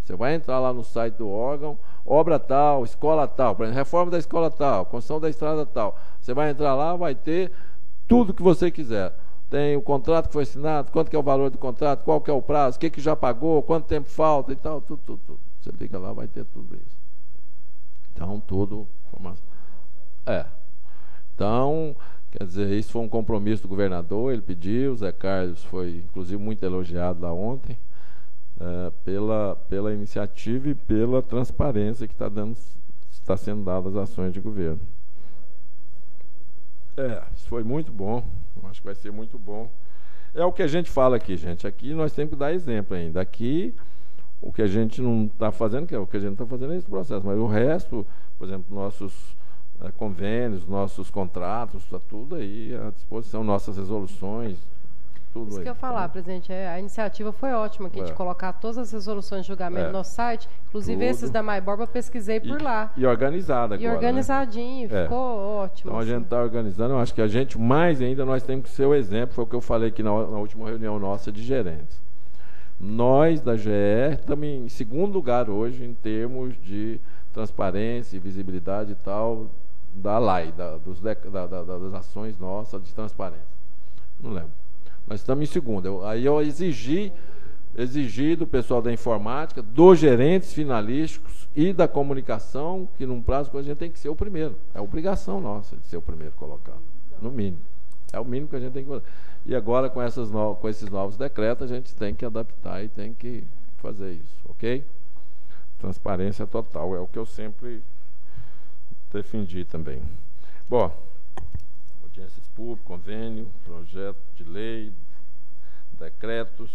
você vai entrar lá no site do órgão, obra tal, escola tal, por exemplo, reforma da escola tal, construção da estrada tal, você vai entrar lá, vai ter tudo que você quiser. Tem o contrato que foi assinado, quanto que é o valor do contrato, qual que é o prazo, o que já pagou, quanto tempo falta e tal, tudo. Você liga lá, vai ter tudo isso. Então, tudo informação. Então, quer dizer, isso foi um compromisso do governador, ele pediu, o Zé Carlos foi, inclusive, muito elogiado lá ontem, pela iniciativa e pela transparência que está sendo dada às ações de governo. Isso foi muito bom. Acho que vai ser muito bom. É o que a gente fala aqui, gente. Aqui nós temos que dar exemplo ainda. Aqui, o que a gente não está fazendo, que é o que a gente está fazendo é esse processo. Mas o resto, por exemplo, nossos convênios, nossos contratos, está tudo aí à disposição, nossas resoluções. tudo Isso aí. que eu ia falar, presidente, a iniciativa foi ótima, aqui de colocar todas as resoluções de julgamento no nosso site, inclusive Tudo. esses da Maiborba eu pesquisei por lá. E organizada agora. E organizadinho, né? ficou ótimo. Então a gente está organizando, eu acho que a gente mais ainda nós temos que ser o exemplo, foi o que eu falei aqui na última reunião nossa de gerentes. Nós da GE estamos em segundo lugar hoje em termos de transparência e visibilidade e tal da LAI, das ações nossas de transparência. Não lembro. Nós estamos em segundo. Aí eu exigi do pessoal da informática, dos gerentes finalísticos e da comunicação, que num prazo que a gente tem que ser o primeiro. É obrigação nossa de ser o primeiro colocado, no mínimo. É o mínimo que a gente tem que fazer. E agora, com esses novos decretos, a gente tem que adaptar e tem que fazer isso, ok? Transparência total, é o que eu sempre defendi também. Bom, audiências públicas, convênio, projeto de lei, decretos.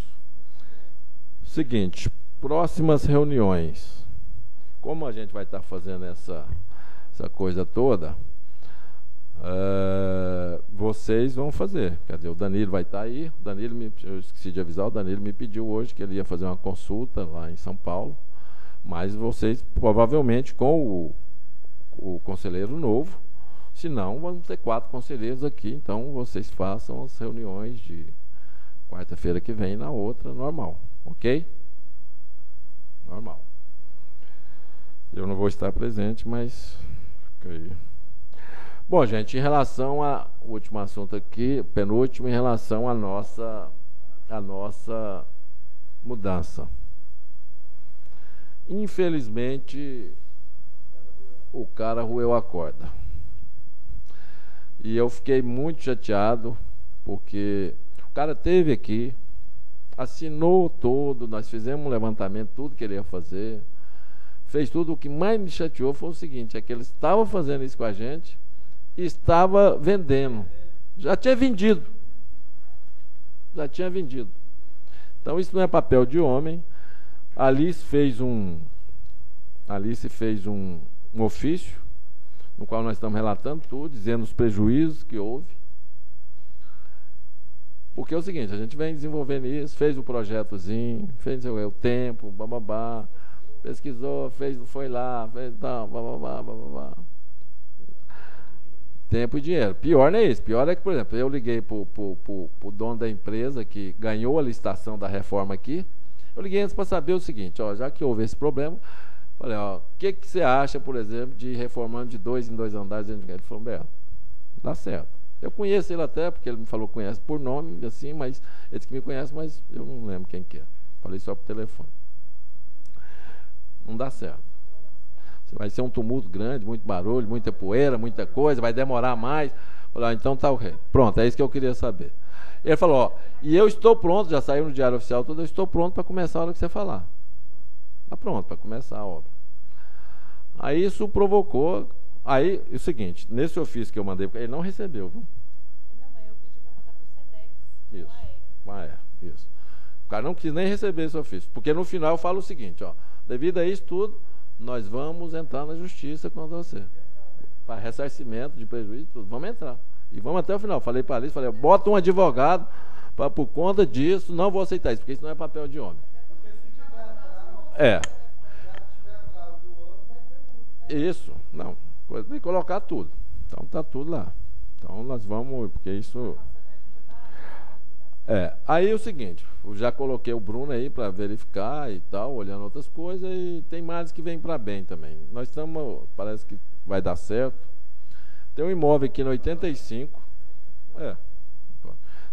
Seguinte, próximas reuniões. Como a gente vai estar fazendo essa coisa toda, vocês vão fazer. Quer dizer, o Danilo vai estar aí. Eu esqueci de avisar, o Danilo me pediu hoje que ele ia fazer uma consulta lá em São Paulo. Mas vocês, provavelmente, com o conselheiro novo, se não, vamos ter 4 conselheiros aqui, então vocês façam as reuniões de quarta-feira que vem na outra, normal, ok? Normal. Eu não vou estar presente, mas fica aí. Bom, gente, em relação ao último assunto aqui, penúltimo, em relação à nossa mudança. Infelizmente, o cara roeu a corda. E eu fiquei muito chateado, porque o cara esteve aqui, assinou todo, nós fizemos um levantamento, tudo que ele ia fazer, fez tudo. O que mais me chateou foi o seguinte, é que ele estava fazendo isso com a gente e estava vendendo. Já tinha vendido. Então isso não é papel de homem. Alice fez um ofício, no qual nós estamos relatando tudo, dizendo os prejuízos que houve. Porque é o seguinte, a gente vem desenvolvendo isso, fez o projetozinho, fez o tempo, bababá, pesquisou, foi lá, fez tal, bababá. Tempo e dinheiro. Pior não é isso. Pior é que, por exemplo, eu liguei pro dono da empresa que ganhou a licitação da reforma aqui. Eu liguei antes para saber o seguinte, ó, já que houve esse problema, falei, ó, o que você acha, por exemplo, de ir reformando de 2 em 2 andares? Ele falou, Beto, dá certo. Eu conheço ele até, porque ele me falou que conhece por nome, assim, mas ele disse que me conhece, mas eu não lembro quem que é. Falei só por telefone. Não dá certo. Vai ser um tumulto grande, muito barulho, muita poeira, muita coisa, vai demorar mais. Falei, então tá ok. Pronto, é isso que eu queria saber. Ele falou, ó, e eu estou pronto, já saiu no Diário Oficial tudo, eu estou pronto para começar a hora que você falar. Está pronto para começar a obra. Aí isso provocou, aí o seguinte, nesse ofício que eu mandei, ele não recebeu, viu? Não, eu pedi para mandar para o SEDEX. Isso, isso. O cara não quis nem receber esse ofício, porque no final eu falo o seguinte, ó, devido a isso tudo, nós vamos entrar na justiça contra você. Para ressarcimento de prejuízo, tudo, vamos entrar. E vamos até o final. Falei para a Alice, falei, bota um advogado para por conta disso, não vou aceitar isso, porque isso não é papel de homem. É. Isso, não. Tem que colocar tudo. Então tá tudo lá. Então nós vamos, porque isso... Aí é o seguinte, eu já coloquei o Bruno aí para verificar e tal, olhando outras coisas, e tem mais que vem para bem também. Nós estamos, parece que vai dar certo. Tem um imóvel aqui no 85.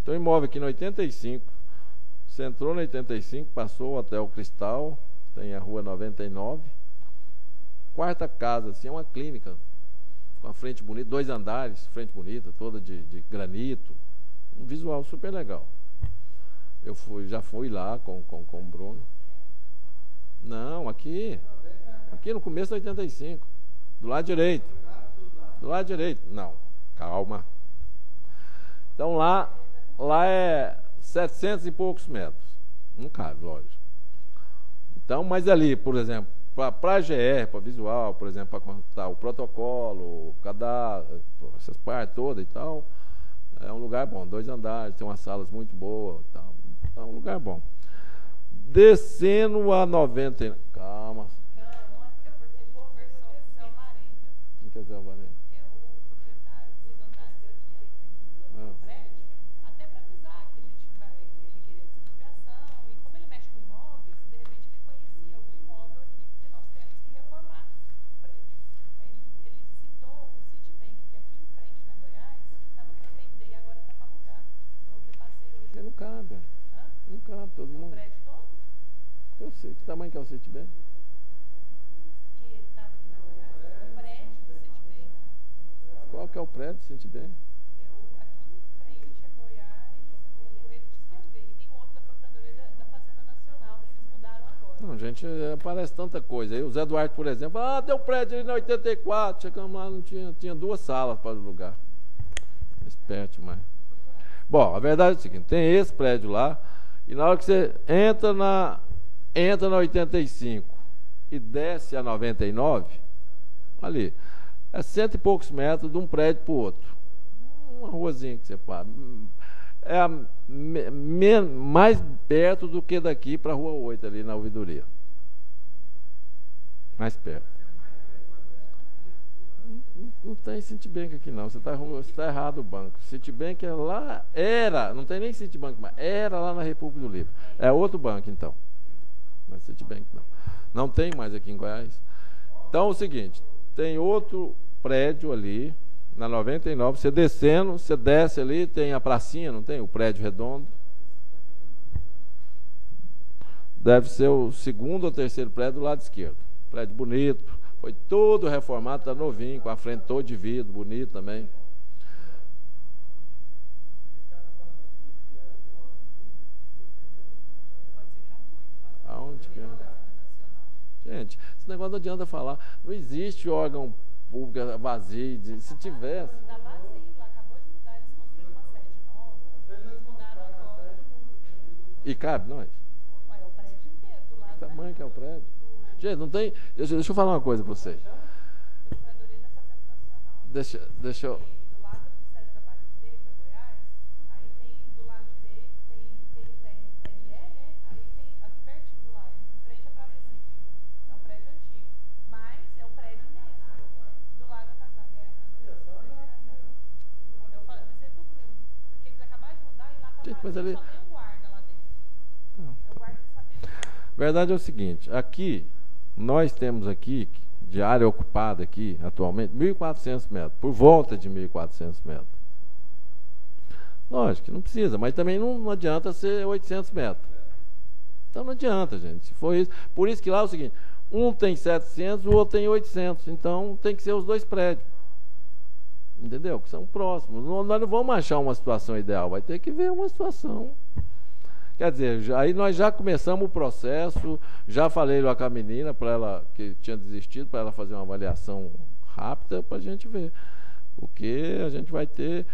Tem um imóvel aqui no 85. Você entrou no 85, passou o Hotel Cristal, tem a rua 99. Quarta casa, assim, é uma clínica. Com a frente bonita, 2 andares, frente bonita, toda de granito. Um visual super legal. Eu já fui lá com o Bruno. Não, aqui no começo do 85. Do lado direito. Do lado direito. Não, calma. Então lá é 700 e poucos metros. Não cabe, lógico. Então, mas ali, por exemplo, para a GR, para visual, por exemplo, para contar o protocolo, o cadastro, essas partes todas e tal, É um lugar bom, 2 andares, tem umas salas muito boas, tal. É um lugar bom. Descendo a 90. Calma. Quem quer dizer o Varenga? É o proprietário dos andares aqui. Prédio. Até para avisar que a gente vai requerer desapropriação. E como ele mexe com imóveis, de repente ele conhecia algum imóvel aqui, porque nós temos que reformar o prédio. Aí ele citou o Citibank, que aqui em frente na Goiás, estava para vender e agora está para alugar. Então eu passei hoje. Porque não cabe. Hã? Não cabe todo O mundo. prédio todo? Eu sei. Que tamanho que é o Citibank? Que ele estava aqui na Goiás? O prédio do Citibank. Qual que é o prédio do Citibank? Aqui em frente a Goiás, ele disse que ia ver. E tem um outro da Procuradoria da Fazenda Nacional, que eles mudaram agora. Não, gente, aparece tanta coisa. Aí o Zé Duarte, por exemplo, deu prédio ali na 84, chegamos lá, não tinha 2 salas para alugar. Esperto demais. Bom, a verdade é o seguinte, tem esse prédio lá, e na hora que você entra na 85 e desce a 99, ali, é 100 e poucos metros de um prédio para o outro. Uma ruazinha que você para. É mais perto do que daqui para a Rua 8, ali na ouvidoria. Mais perto. Não tem Citibank aqui não, você está errado o banco. Citibank é lá, não tem nem Citibank mais, era lá na República do Líbano. É outro banco então. Mas Citibank não. Não tem mais aqui em Goiás. Então é o seguinte, tem outro prédio ali, na 99, você descendo, você desce ali, tem a pracinha, não tem? O prédio redondo. Deve ser o 2º ou 3º prédio do lado esquerdo. Prédio bonito, foi todo reformado, está novinho, com a frente toda de vidro, bonito também. Aonde que é? Gente, esse negócio não adianta falar. Não existe órgão público vazio. Se tivesse. Está vazio, lá acabou de mudar, eles construíram uma sede nova, eles mudaram agora. E cabe nós? Ué, é o prédio inteiro, do lado Que tamanho que é o prédio? Gente, não tem. Deixa eu falar uma coisa para vocês. Procuradoria da Fazenda Nacional. Deixa eu. Do lado do Ministério do Trabalho dele, na Goiás, aí tem do lado direito, tem o TRE, né? Aí tem aqui pertinho do lado, em frente à Praça Cívica. É um prédio antigo, mas é um prédio mesmo, do lado da Casada. Eu avisei pro Bruno, porque eles acabaram de mudar e lá tá Gente, mas vazio, ali- só tem um guarda lá dentro. Não. É o guarda que sabe. Verdade é o seguinte, aqui, nós temos aqui, de área ocupada aqui, atualmente, 1.400 metros, por volta de 1.400 metros. Lógico que não precisa, mas também não adianta ser 800 metros. Então não adianta, gente, se for isso. Por isso que lá é o seguinte, um tem 700, o outro tem 800, então tem que ser os 2 prédios. Entendeu? Que são próximos. Nós não vamos achar uma situação ideal, vai ter que ver uma situação. Quer dizer, aí nós já começamos o processo, já falei lá com a menina, para ela, que tinha desistido, para ela fazer uma avaliação rápida, para a gente ver. Porque a gente vai ter,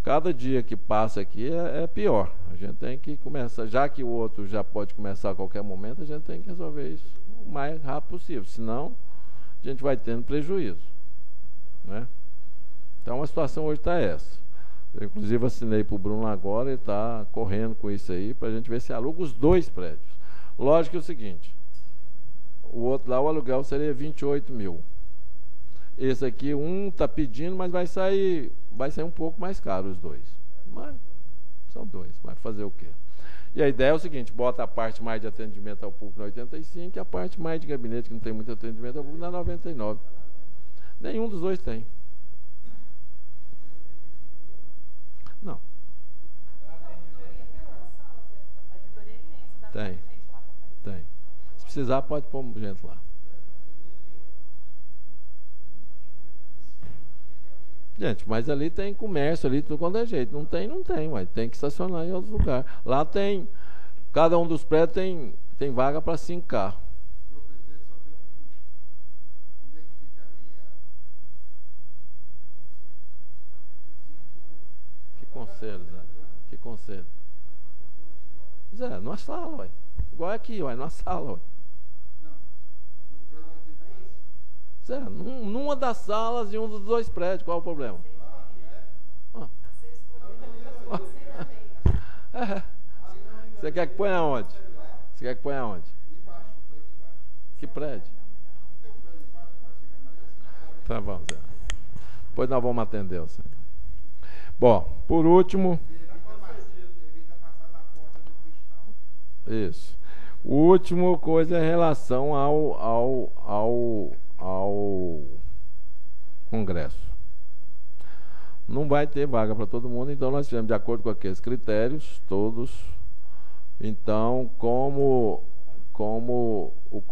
cada dia que passa aqui é pior. A gente tem que começar, já que o outro já pode começar a qualquer momento, a gente tem que resolver isso o mais rápido possível, senão a gente vai tendo prejuízo. Né? Então a situação hoje está essa. Eu, inclusive, assinei para o Bruno agora, ele está correndo com isso aí, para a gente ver se aluga os 2 prédios. Lógico que é o seguinte, o outro lá, o aluguel seria 28 mil. Esse aqui, um está pedindo, mas vai sair um pouco mais caro os 2. Mas são 2, vai fazer o quê? E a ideia é o seguinte, bota a parte mais de atendimento ao público na 85 e a parte mais de gabinete, que não tem muito atendimento ao público, na 99. Nenhum dos 2 tem. Não. Tem. Tem. Se precisar, pode pôr gente lá. Gente, mas ali tem comércio, ali tudo quando é jeito. Não tem, ué. Tem que estacionar em outros lugares. Lá tem, cada um dos prédios tem vaga para 5 carros. Que conselho, Zé? Que conselho? Zé, numa sala, ué. Igual aqui, ué, numa sala, ué. Zé, numa das salas de um dos 2 prédios, qual é o problema? Você quer que ponha aonde? Você quer que ponha aonde? Que prédio? Tá bom, Zé. Depois nós vamos atender o senhor. Bom, por último. Isso. O último coisa é em relação ao Congresso. Não vai ter vaga para todo mundo, então nós tivemos de acordo com aqueles critérios, todos. Então, como os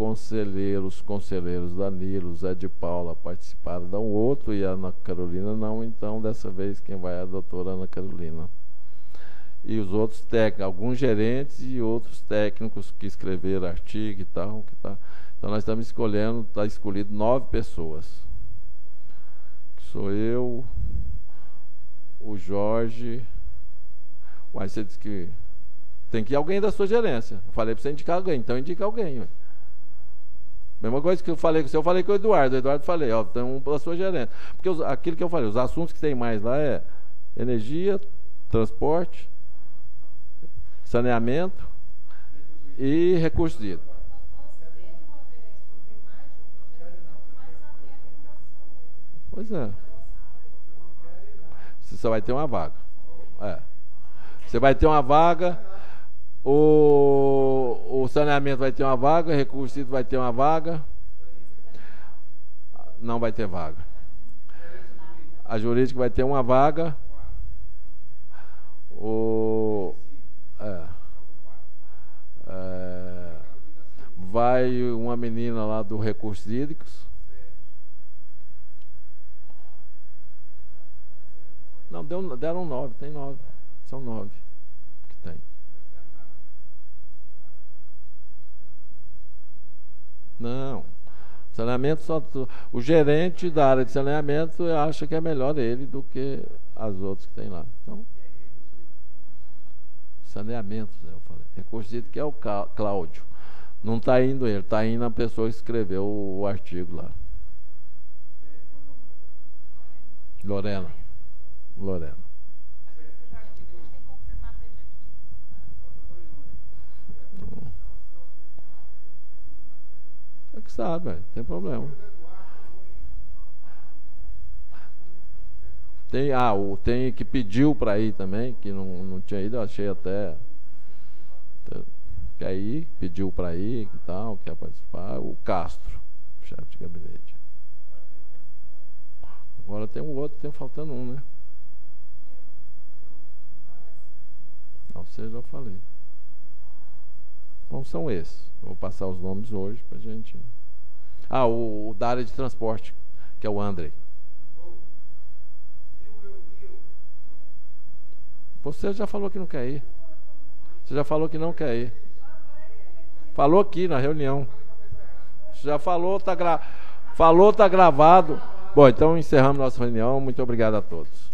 conselheiros Danilo, Zé de Paula participaram de um outro e a Ana Carolina não, então dessa vez quem vai é a doutora Ana Carolina. E os outros técnicos, alguns gerentes e outros técnicos que escreveram artigo e tal. Então nós estamos escolhendo, está escolhido 9 pessoas. Que sou eu, o Jorge. Uai, você disse que tem que ir alguém da sua gerência. Eu falei para você indicar alguém, então indica alguém. Ué. Mesma coisa que eu falei com você, eu falei com o Eduardo. O Eduardo falei, ó, tem um da sua gerência. Porque aquilo que eu falei, os assuntos que tem mais lá é energia, transporte, saneamento e recursos hídricos. Pois é. Você só vai ter uma vaga. Você vai ter uma vaga, o saneamento vai ter uma vaga, recursos hídricos vai ter uma vaga. Não vai ter vaga. A jurídica vai ter uma vaga. Vai uma menina lá do recursos hídricos. Não, deram 9, tem 9. São 9 que tem. Não. Saneamento só. O gerente da área de saneamento acha que é melhor ele do que as outras que tem lá. Então, saneamento, eu falei. Recurso hídrico que é o Cláudio. Não está indo ele, está indo a pessoa que escreveu o artigo lá. Lorena. É que sabe, não tem problema. Tem que pediu para ir também, que não tinha ido, eu achei até quer ir, pediu para ir, que tal, quer participar, o Castro, chefe de gabinete. Agora tem um outro, tem faltando um, né? Não, você já falei. Bom, são esses. Vou passar os nomes hoje pra gente. O da área de transporte, que é o André. Você já falou que não quer ir. Você já falou que não quer ir. Falou aqui na reunião. Já falou, tá gravado. Bom, então encerramos nossa reunião. Muito obrigado a todos.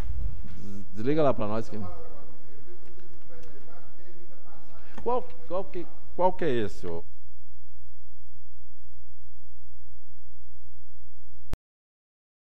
Desliga lá para nós. Qual que é esse?